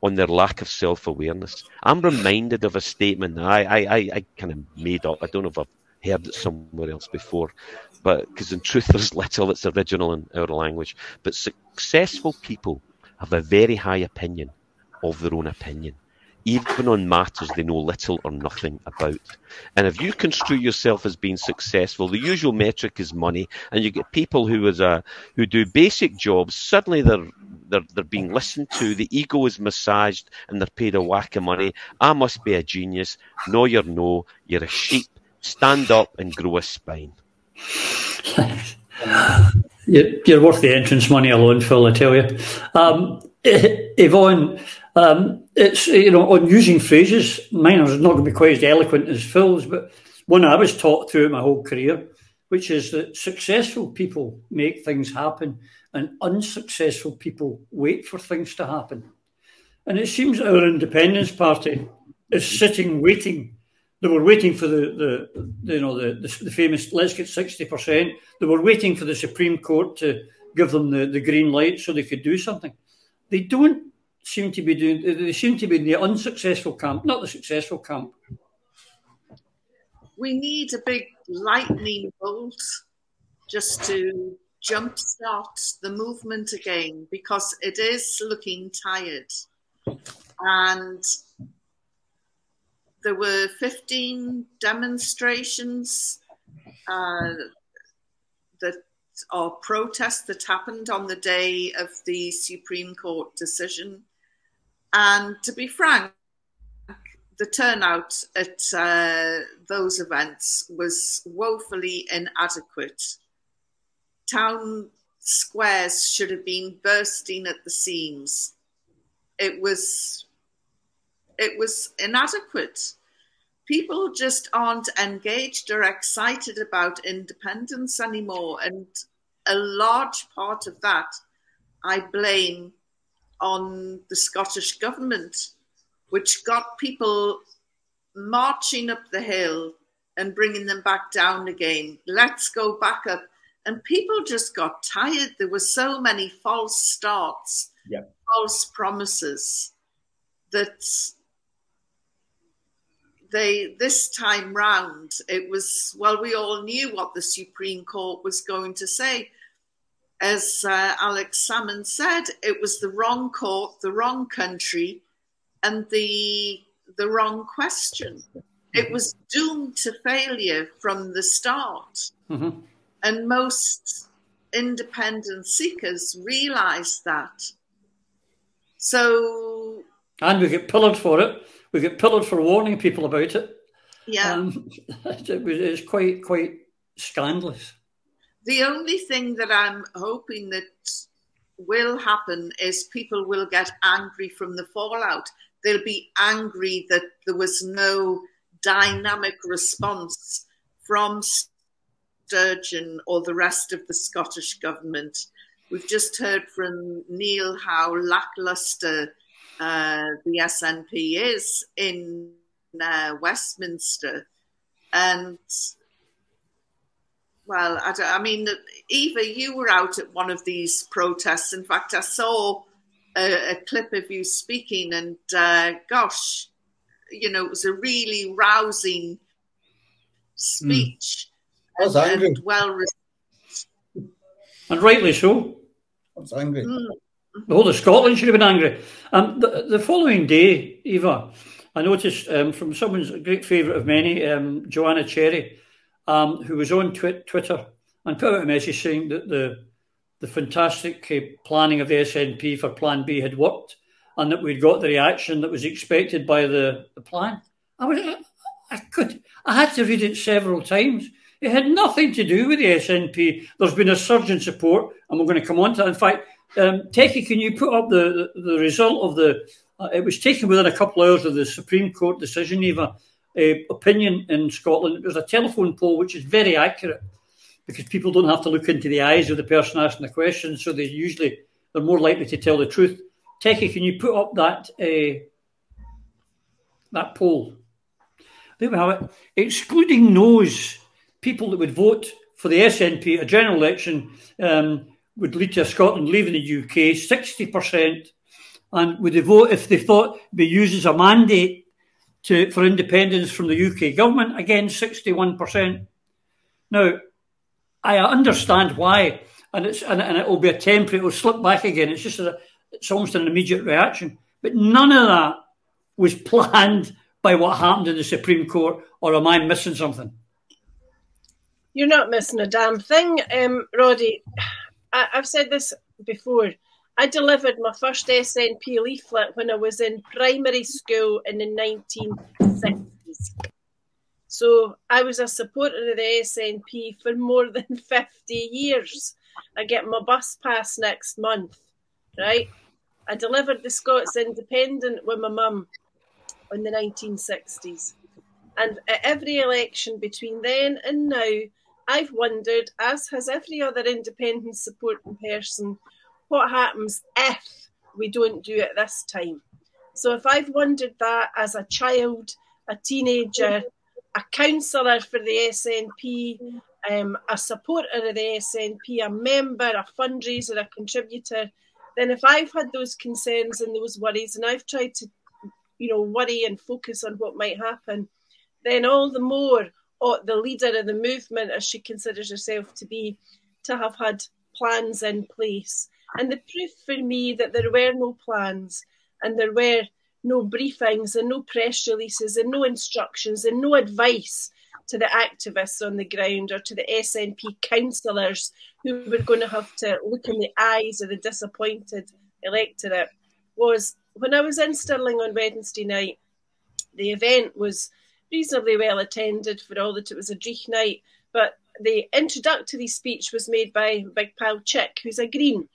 on their lack of self-awareness. I'm reminded of a statement that I kind of made up. I don't know if I've heard it somewhere else before, but because in truth there's little that's original in our language. But successful people have a very high opinion of their own opinion, even on matters they know little or nothing about. And if you construe yourself as being successful, the usual metric is money, and you get people who do basic jobs, suddenly they're being listened to, the ego is massaged, and they're paid a whack of money. I must be a genius. No, you're a sheep. Stand up and grow a spine. You're worth the entrance money alone, Phil, I tell you. Yvonne, it's, on using phrases, mine are not going to be quite as eloquent as Phil's, but one I was taught throughout my whole career, which is that successful people make things happen and unsuccessful people wait for things to happen. And it seems our Independence Party is sitting waiting. They were waiting for the famous let's get 60%. They were waiting for the Supreme Court to give them the green light so they could do something. They don't seem to be doing. They seem to be in the unsuccessful camp, not the successful camp. We need a big lightning bolt just to jumpstart the movement again, because it is looking tired. And there were 15 demonstrations or protests that happened on the day of the Supreme Court decision. And to be frank, the turnout at those events was woefully inadequate. Town squares should have been bursting at the seams. It was inadequate. People just aren't engaged or excited about independence anymore. And a large part of that I blame on the Scottish government, which got people marching up the hill and bringing them back down again. Let's go back up. And people just got tired. There were so many false starts, false promises, that this time round, it was, well, we all knew what the Supreme Court was going to say. As Alex Salmon said, it was the wrong court, the wrong country, and the wrong question. It was doomed to failure from the start. Mm-hmm. And most independent seekers realised that. So... And we get pillared for it. We get pillared for warning people about it. Yeah. It's quite scandalous. The only thing that I'm hoping that will happen is people will get angry from the fallout. They'll be angry that there was no dynamic response from Sturgeon or the rest of the Scottish government. We've just heard from Neil how lacklustre the SNP is in Westminster. And, well, I mean, Eva, you were out at one of these protests. In fact, I saw a clip of you speaking, and gosh, you know, it was a really rousing speech. I was angry. And well received. And rightly so. I was angry. The whole of Scotland should have been angry. The following day, Eva, I noticed from someone's a great favourite of many, Joanna Cherry, who was on Twitter and put out a message saying that the fantastic planning of the SNP for Plan B had worked and that we'd got the reaction that was expected by the plan. I had to read it several times. It had nothing to do with the SNP. There's been a surge in support, and we're going to come on to that. In fact, Techie, can you put up the result of it was taken within a couple of hours of the Supreme Court decision, Eva, opinion in Scotland. It was a telephone poll, which is very accurate because people don't have to look into the eyes of the person asking the question, so they're more likely to tell the truth. Techie, can you put up that poll? There we have it. Excluding no's, people that would vote for the SNP, a general election would lead to Scotland leaving the UK, 60%. And would they vote if they thought it'd be used as a mandate for independence from the UK government? Again, 61%. Now, I understand why, and it will be a temporary, it will slip back again. It's just it's almost an immediate reaction. But none of that was planned by what happened in the Supreme Court, or am I missing something? You're not missing a damn thing, Roddy. I've said this before. I delivered my first SNP leaflet when I was in primary school in the 1960s. So I was a supporter of the SNP for more than 50 years. I get my bus pass next month, right? I delivered the Scots Independent with my mum in the 1960s. And at every election between then and now, I've wondered, as has every other independent supporting person, what happens if we don't do it this time? So if I've wondered that as a child, a teenager, a councillor for the SNP, a supporter of the SNP, a member, a fundraiser, a contributor, then if I've had those concerns and those worries, and I've tried to, worry and focus on what might happen, then all the more ought the leader of the movement, as she considers herself to be, to have had plans in place. And the proof for me that there were no plans and there were no briefings and no press releases and no instructions and no advice to the activists on the ground or to the SNP councillors who were going to have to look in the eyes of the disappointed electorate was when I was in Stirling on Wednesday night. The event was reasonably well attended for all that it was a Dreich night, but the introductory speech was made by Big Pal Chick, who's a Green.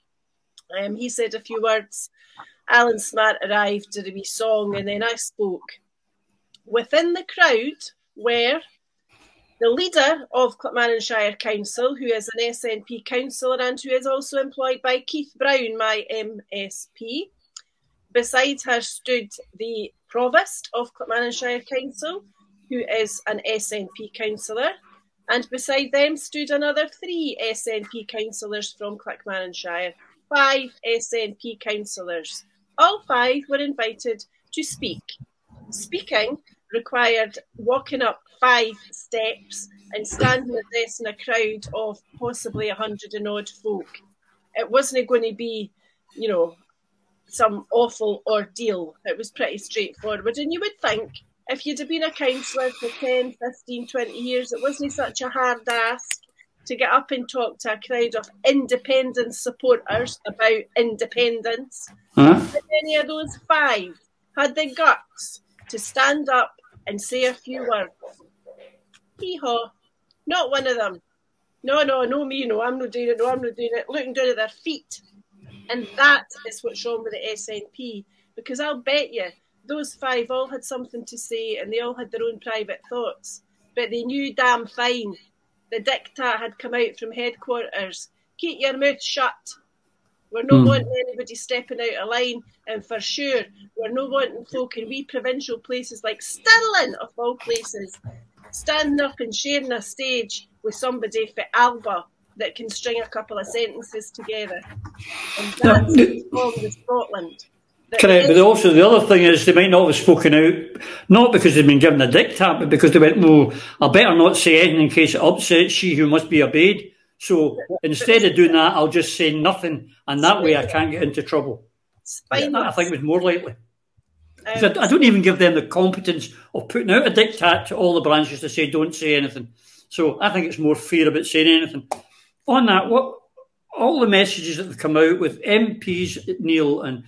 He said a few words. Alan Smart arrived, did a wee song, and then I spoke. Within the crowd were the leader of Clackmannanshire Council, who is an SNP councillor and who is also employed by Keith Brown, my MSP. Beside her stood the Provost of Clackmannanshire Council, who is an SNP councillor, and beside them stood another 3 SNP councillors from Clackmannanshire, 5 SNP councillors. All 5 were invited to speak. Speaking required walking up 5 steps and standing addressing a crowd of possibly 100 and odd folk. It wasn't going to be, some awful ordeal. It was pretty straightforward. And you would think if you'd have been a councillor for 10, 15, 20 years, it wasn't such a hard ask to get up and talk to a crowd of independent supporters about independence. But any of those 5 had the guts to stand up and say a few words. Hee-haw. Not one of them. No, me, no, I'm not doing it, looking down at their feet. And that is what's wrong with the SNP, because I'll bet you those 5 all had something to say and they all had their own private thoughts, but they knew damn fine the diktat had come out from headquarters. Keep your mouth shut. We're not wanting anybody stepping out of line, and for sure, we're not wanting folk in wee provincial places like Stirling, of all places, standing up and sharing a stage with somebody for Alba that can string a couple of sentences together. And that's wrong with Scotland. Correct, but also the other thing is they might not have spoken out, not because they've been given a diktat, but because they went, well, I better not say anything in case it upsets she who must be obeyed. So instead of doing that, I'll just say nothing, and that way I can't get into trouble. That, I think, was more likely. I don't even give them the competence of putting out a diktat to all the branches to say don't say anything. So I think it's more fear about saying anything. On that, all the messages that have come out with MPs, Neil, and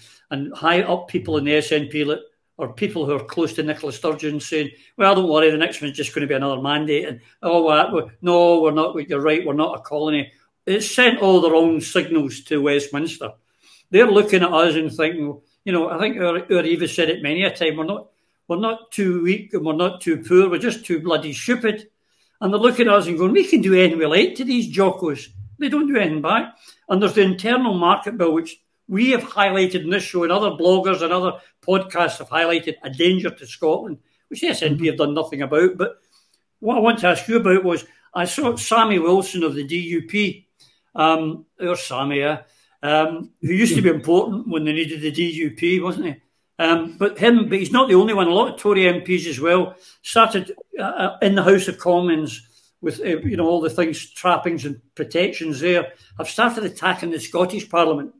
high up people in the SNP, or people who are close to Nicola Sturgeon, saying, well, don't worry, the next one's just going to be another mandate. And, no, we're not, you're right, we're not a colony. It's sent all the wrong signals to Westminster. They're looking at us and thinking, I think our Eva said it many a time, we're not too weak and we're not too poor, we're just too bloody stupid. And they're looking at us and going, we can do anything we like to these jockos. They don't do anything back. And there's the internal market bill, which we have highlighted in this show, and other bloggers and other podcasts have highlighted a danger to Scotland, which the SNP have done nothing about. But what I want to ask you about was, I saw Sammy Wilson of the DUP, our Sammy, who used to be important when they needed the DUP, wasn't he? But he's not the only one. A lot of Tory MPs as well started in the House of Commons with all the things, trappings and protections there, have started attacking the Scottish Parliament.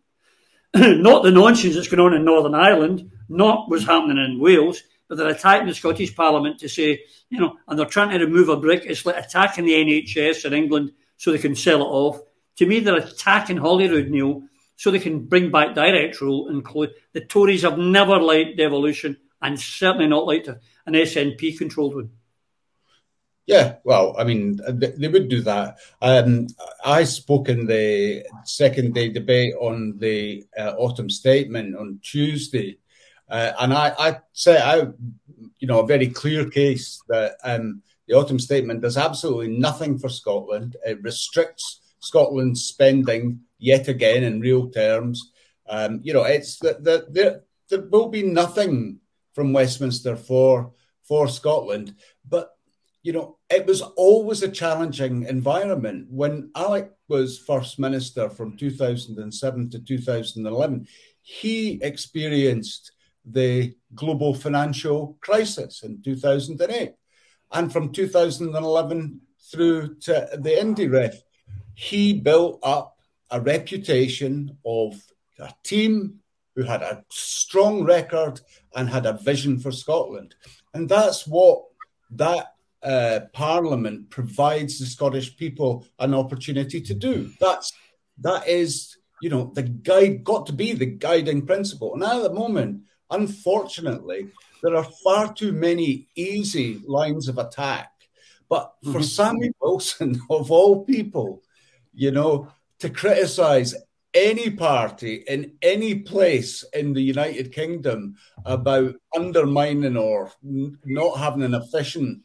Not the nonsense that's going on in Northern Ireland, not what's happening in Wales, but they're attacking the Scottish Parliament to say, and they're trying to remove a brick. It's like attacking the NHS in England so they can sell it off. To me, they're attacking Holyrood, Neil, so they can bring back direct rule. The Tories have never liked devolution, and certainly not liked an SNP-controlled one. Yeah, well, I mean, they would do that. I spoke in the second-day debate on the autumn statement on Tuesday, and I set out, a very clear case that the autumn statement does absolutely nothing for Scotland. It restricts Scotland's spending yet again in real terms. It's there will be nothing from Westminster for Scotland, but it was always a challenging environment. When Alec was First Minister from 2007 to 2011, he experienced the global financial crisis in 2008. And from 2011 through to the IndyRef, he built up a reputation of a team who had a strong record and had a vision for Scotland. And that's what that Parliament provides the Scottish people an opportunity to do. That is, got to be the guiding principle. And at the moment, unfortunately, there are far too many easy lines of attack. But for Sammy Wilson, of all people, to criticise any party in any place in the United Kingdom about undermining or not having an efficient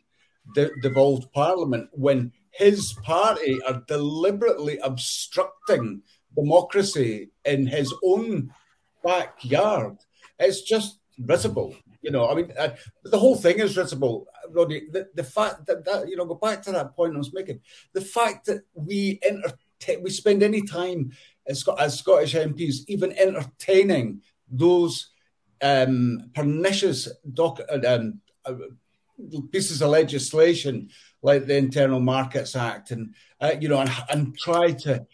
devolved parliament when his party are deliberately obstructing democracy in his own backyard, it's just risible. The whole thing is risible, Roddy. The fact that go back to that point I was making, the fact that we spend any time as Scottish MPs even entertaining those pernicious pieces of legislation like the Internal Markets Act and try to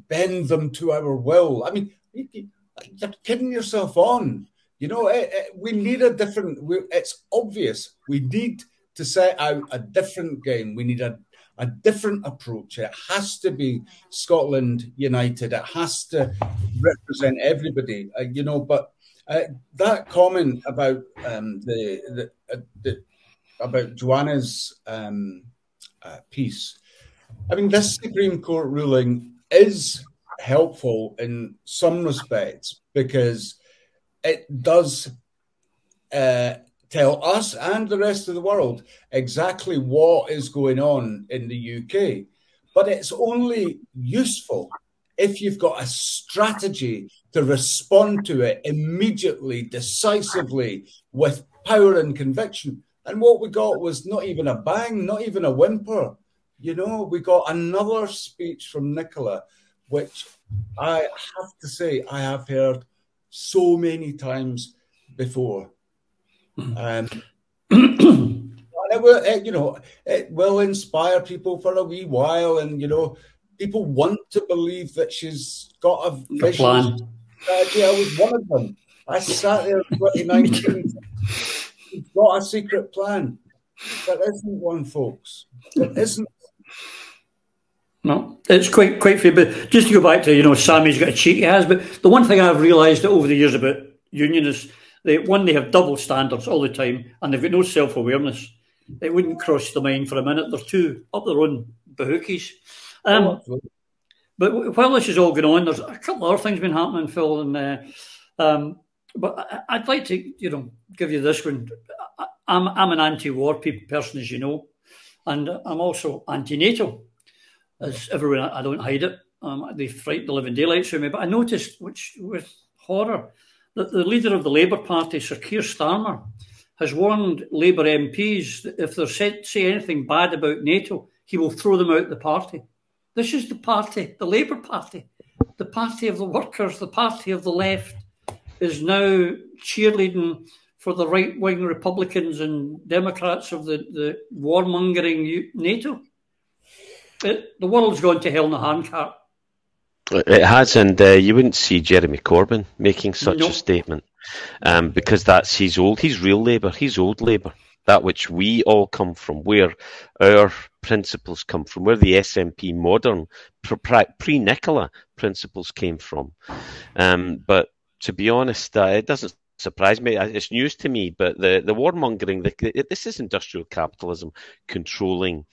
bend them to our will. I mean, you're kidding yourself on. We need a different. It's obvious we need to set out a different game. We need a different approach. It has to be Scotland United. It has to represent everybody. But that comment about about Joanna's piece. I mean, this Supreme Court ruling is helpful in some respects because it does tell us and the rest of the world exactly what is going on in the UK. But it's only useful if you've got a strategy to respond to it immediately, decisively, with power and conviction. And what we got was not even a bang, not even a whimper. You know, we got another speech from Nicola, which I have to say I have heard so many times before. And it will inspire people for a wee while, and people want to believe that she's got a vision. I was one of them. I sat there in 2019. She's got a secret plan. There isn't one, folks. There isn't. No, it's quite fair. But just to go back to, Sammy's got a cheek he has. But the one thing I've realised over the years about unionists, they have double standards all the time, and they've got no self-awareness. It wouldn't cross the mind for a minute. They're too up their own bahookies. But while this is all going on, there's a couple of other things been happening, Phil. But I'd like to, give you this one. I'm an anti-war person, as you know, and I'm also anti-NATO. As everyone, I don't hide it. They frighten the living daylights from me. But I noticed, which with horror, that the leader of the Labour Party, Sir Keir Starmer, has warned Labour MPs that if they say anything bad about NATO, he will throw them out the party. This is the party, the Labour Party, the party of the workers, the party of the left, is now cheerleading for the right-wing Republicans and Democrats of the warmongering NATO. The world's gone to hell in a handcart. It has, and you wouldn't see Jeremy Corbyn making such a statement because he's old. He's real Labour. He's old Labour. That which we all come from, where our principles come from, where the SNP modern pre-Nicola principles came from. But to be honest, it doesn't surprise me. It's news to me. But the warmongering, this is industrial capitalism controlling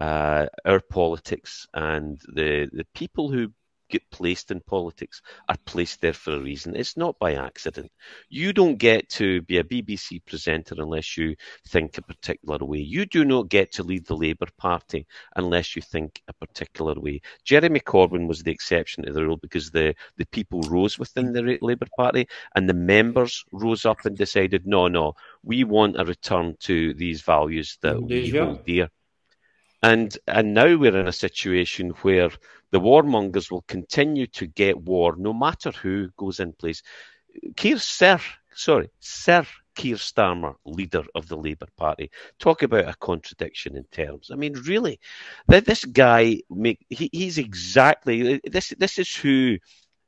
our politics, and the people who get placed in politics are placed there for a reason. It's not by accident. You don't get to be a BBC presenter unless you think a particular way. You do not get to lead the Labour Party unless you think a particular way. Jeremy Corbyn was the exception to the rule because the people rose within the Labour Party, and the members rose up and decided, no, we want a return to these values that we hold dear. And now we're in a situation where the warmongers will continue to get war no matter who goes in place. Sir Keir Starmer, leader of the Labour Party. Talk about a contradiction in terms. I mean, really, this guy, he's exactly, this is who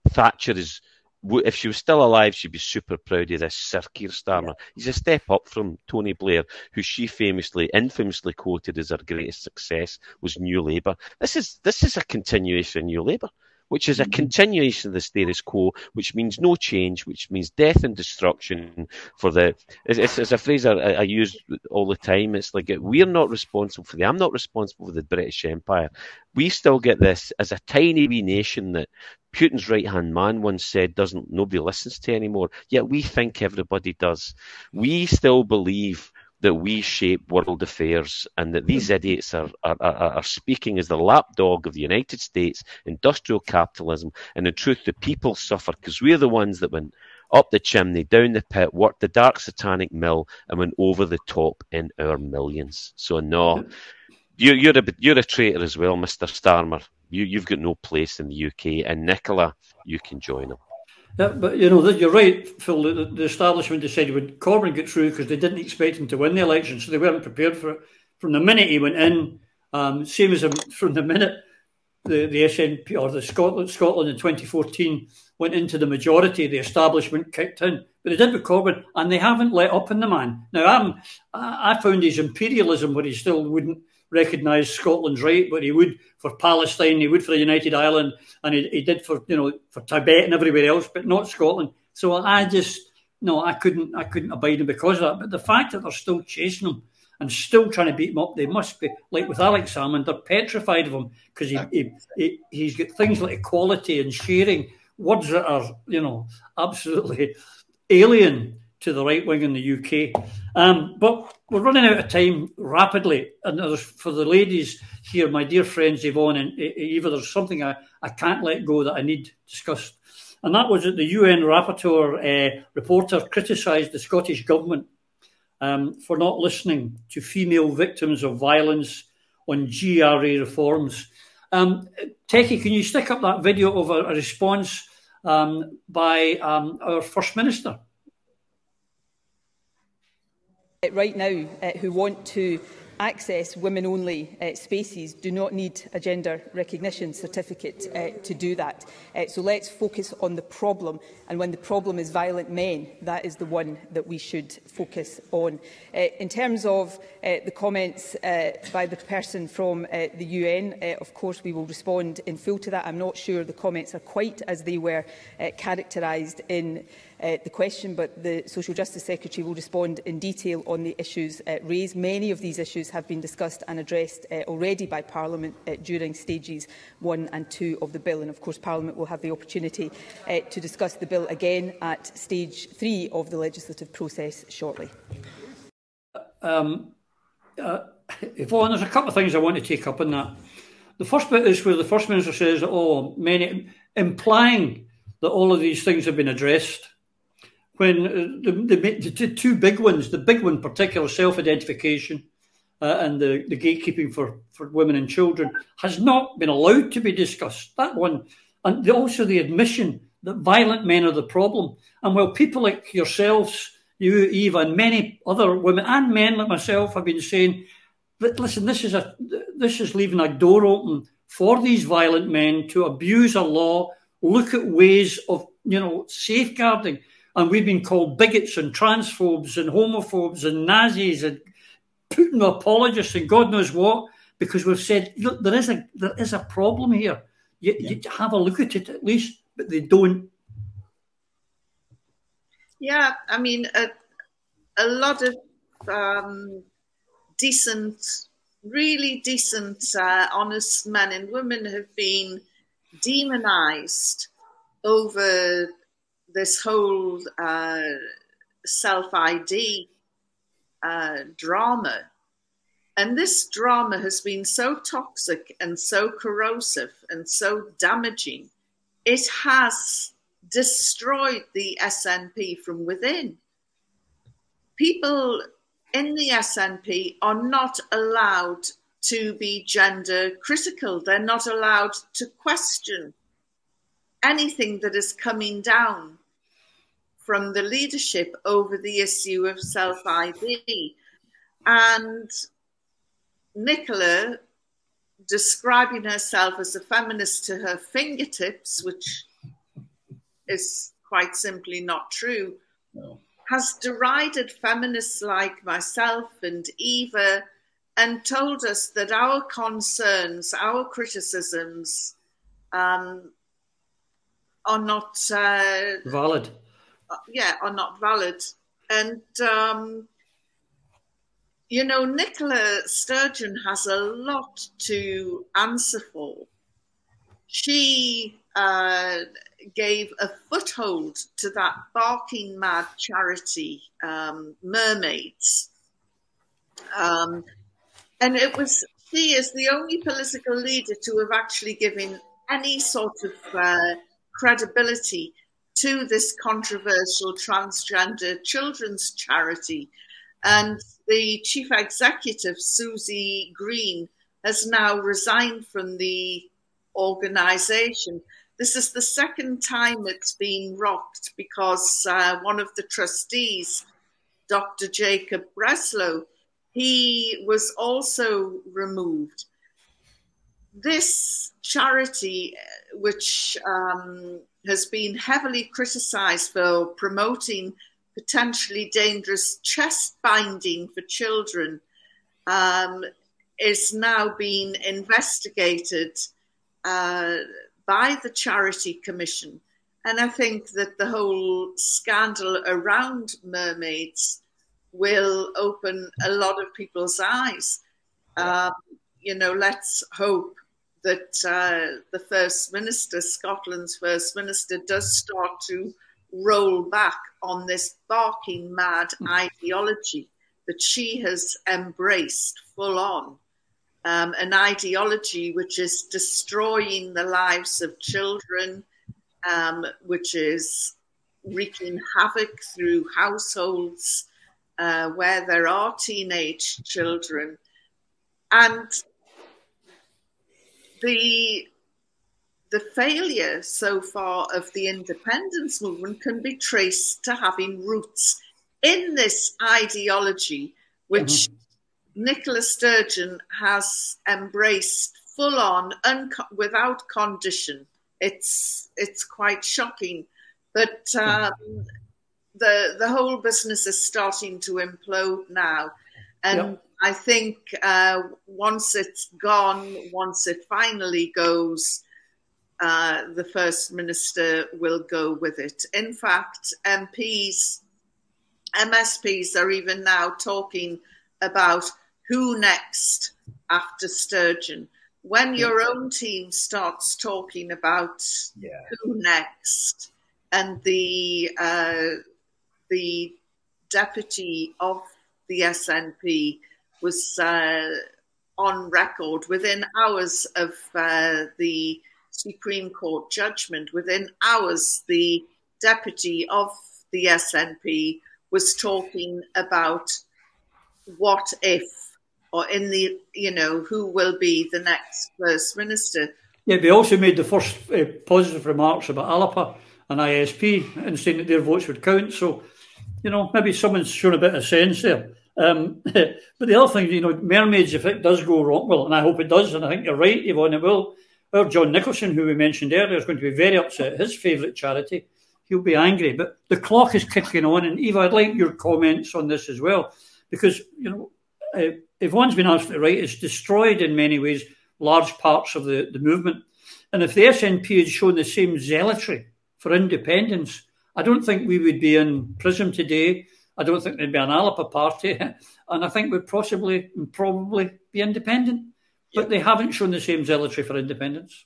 Thatcher is. If she was still alive, she'd be super proud of this Sir Keir Starmer. He's a step up from Tony Blair, who she infamously quoted as her greatest success was New Labour. This is a continuation of New Labour, which is a continuation of the status quo, which means no change, which means death and destruction. It's a phrase I use all the time. It's like, we're not responsible for I'm not responsible for the British Empire. We still get this as a tiny wee nation that Putin's right-hand man once said nobody listens to anymore, yet we think everybody does. We still believe that we shape world affairs and that these idiots are speaking as the lapdog of the United States, industrial capitalism, and in truth the people suffer because we're the ones that went up the chimney, down the pit, worked the dark satanic mill and went over the top in our millions. So no, you're a traitor as well, Mr. Starmer. You've got no place in the UK, and Nicola, you can join them. Yeah, but you're right, Phil. The establishment decided when Corbyn got through because they didn't expect him to win the election, so they weren't prepared for it. From the minute he went in, same as from the minute the SNP or the Scotland in 2014 went into the majority, the establishment kicked in. But they did with Corbyn, and they haven't let up on the man. Now, I found his imperialism where he still wouldn't recognise Scotland's right, but he would for Palestine, he would for the United Ireland, and he did for Tibet and everywhere else, but not Scotland. So I couldn't abide him because of that. But the fact that they're still chasing him and still trying to beat him up, they must be, like with Alex Salmond, they're petrified of him because he's got things like equality and sharing, words that are absolutely alien to the right wing in the UK. But we're running out of time rapidly. And for the ladies here, my dear friends Yvonne and Eva, there's something I can't let go that I need discussed. And that was that the UN rapporteur reporter criticised the Scottish Government for not listening to female victims of violence on GRA reforms. Techie, can you stick up that video of a response by our First Minister? Right now, who want to access women-only spaces do not need a gender recognition certificate to do that. So let's focus on the problem, and when the problem is violent men, that is the one that we should focus on. In terms of the comments by the person from the UN, of course we will respond in full to that. I'm not sure the comments are quite as they were characterised in the question, but the Social Justice Secretary will respond in detail on the issues raised. Many of these issues have been discussed and addressed already by Parliament during stages 1 and 2 of the bill, and of course Parliament will have the opportunity to discuss the bill again at stage 3 of the legislative process shortly. Yvonne, there's a couple of things I want to take up on that. The first bit is where the First Minister says, implying that all of these things have been addressed, when the two big ones, the big one in particular, self-identification and the gatekeeping for women and children, has not been allowed to be discussed. That one, and also the admission that violent men are the problem. And while people like yourselves, you, Eva, and many other women and men like myself have been saying that, listen, this is leaving a door open for these violent men to abuse a law, look at ways of, safeguarding. And we've been called bigots and transphobes and homophobes and Nazis and Putin apologists and God knows what, because we've said, look, there is a problem here. You have a look at it at least, but they don't. Yeah, I mean, a lot of really decent, honest men and women have been demonised over this whole self-ID drama. And this drama has been so toxic and so corrosive and so damaging. It has destroyed the SNP from within. People in the SNP are not allowed to be gender critical. They're not allowed to question anything that is coming down from the leadership over the issue of self-ID. And Nicola, describing herself as a feminist to her fingertips, which is quite simply not true, has derided feminists like myself and Eva and told us that our concerns, our criticisms are not valid. Are not valid. And, Nicola Sturgeon has a lot to answer for. She gave a foothold to that barking mad charity, Mermaids. And she is the only political leader to have actually given any sort of credibility to this controversial transgender children's charity. And the chief executive, Susie Green, has now resigned from the organisation. This is the second time it's been rocked because one of the trustees, Dr. Jacob Breslow, he was also removed. This charity, which has been heavily criticised for promoting potentially dangerous chest binding for children, is now being investigated by the Charity Commission. And I think that the whole scandal around Mermaids will open a lot of people's eyes. Let's hope that the First Minister, Scotland's First Minister, does start to roll back on this barking mad ideology that she has embraced full on. An ideology which is destroying the lives of children, which is wreaking havoc through households where there are teenage children. And the failure so far of the independence movement can be traced to having roots in this ideology, which Nicola Sturgeon has embraced full on, without condition. It's quite shocking. But the whole business is starting to implode now. And I think once it's gone, once it finally goes, the First Minister will go with it. In fact, MSPs are even now talking about who next after Sturgeon. When your own team starts talking about who next, and the deputy of the SNP was on record within hours of the Supreme Court judgment, within hours the deputy of the SNP was talking about what if, or in the, who will be the next First Minister. Yeah, they also made the first positive remarks about Alapa and ISP and saying that their votes would count. So, maybe someone's shown a bit of sense there. But the other thing, mermaids, if it does go wrong, well, and I hope it does, and I think you're right, Yvonne, it will. Well, John Nicholson, who we mentioned earlier, is going to be very upset. His favourite charity, he'll be angry. But the clock is kicking on, and Eva, I'd like your comments on this as well, because, Yvonne's been absolutely right. It's destroyed in many ways large parts of the movement. And if the SNP had shown the same zealotry for independence, I don't think we would be in Prism today. I don't think there'd be an Alapa party. And I think we'd probably be independent. But they haven't shown the same zealotry for independence.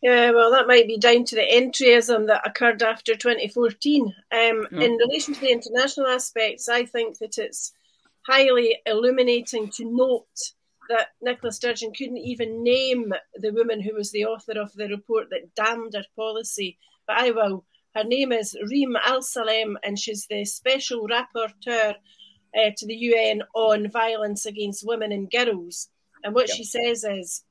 Yeah, well, that might be down to the entryism that occurred after 2014. In relation to the international aspects, I think that it's highly illuminating to note that Nicola Sturgeon couldn't even name the woman who was the author of the report that damned her policy. But I will. Her name is Reem Al-Salem, and she's the Special Rapporteur to the UN on violence against women and girls. And what she says is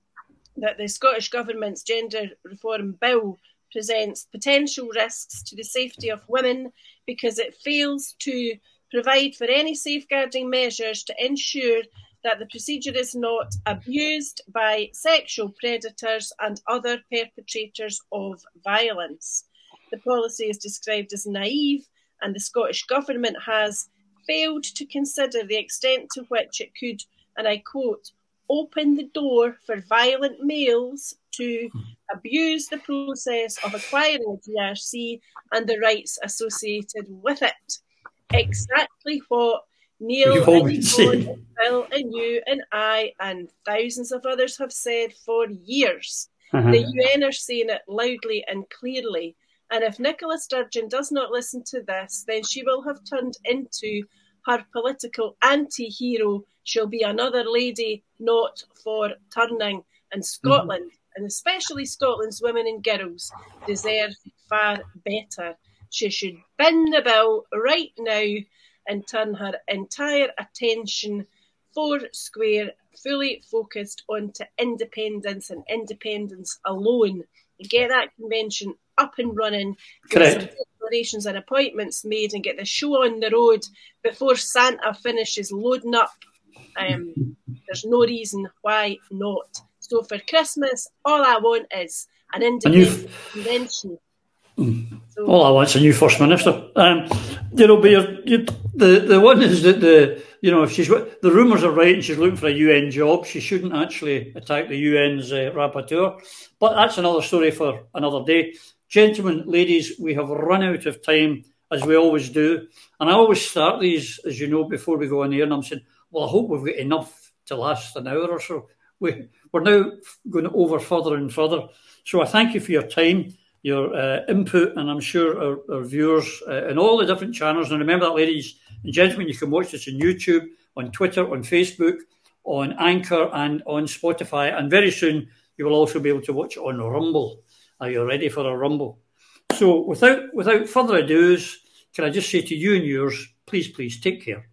that the Scottish Government's Gender Reform Bill presents potential risks to the safety of women because it fails to provide for any safeguarding measures to ensure that the procedure is not abused by sexual predators and other perpetrators of violence. The policy is described as naive, and the Scottish Government has failed to consider the extent to which it could, and I quote, open the door for violent males to abuse the process of acquiring a GRC and the rights associated with it. Exactly what Neil and Yvonne and Phil and you and I and thousands of others have said for years. The UN are saying it loudly and clearly. And if Nicola Sturgeon does not listen to this, then she will have turned into her political anti-hero. She'll be another lady not for turning. And Scotland, and especially Scotland's women and girls, deserve far better. She should bin the bill right now and turn her entire attention four square, fully focused onto independence and independence alone. Get that convention up and running, get some declarations and appointments made, and get the show on the road before Santa finishes loading up. There's no reason why not. So for Christmas, all I want is an independent convention. All I want is a new First Minister. But the one is that if she's the rumours are right and she's looking for a UN job, she shouldn't actually attack the UN's rapporteur. But that's another story for another day. Gentlemen, ladies, we have run out of time, as we always do. And I always start these, as you know, before we go on air, and I'm saying, well, I hope we've got enough to last an hour or so. We're now going over further and further. So I thank you for your time. your input, and I'm sure our viewers in all the different channels. And remember that, ladies and gentlemen, you can watch this on YouTube, on Twitter, on Facebook, on Anchor, and on Spotify. And very soon you will also be able to watch it on Rumble. Are you ready for a Rumble? So without further ado, can I just say to you and yours, please take care.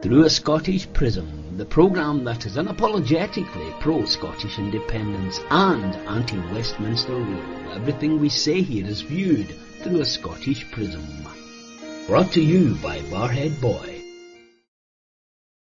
Through a Scottish Prism, the programme that is unapologetically pro-Scottish independence and anti-Westminster rule. Everything we say here is viewed through a Scottish prism. Brought to you by Barhead Boy.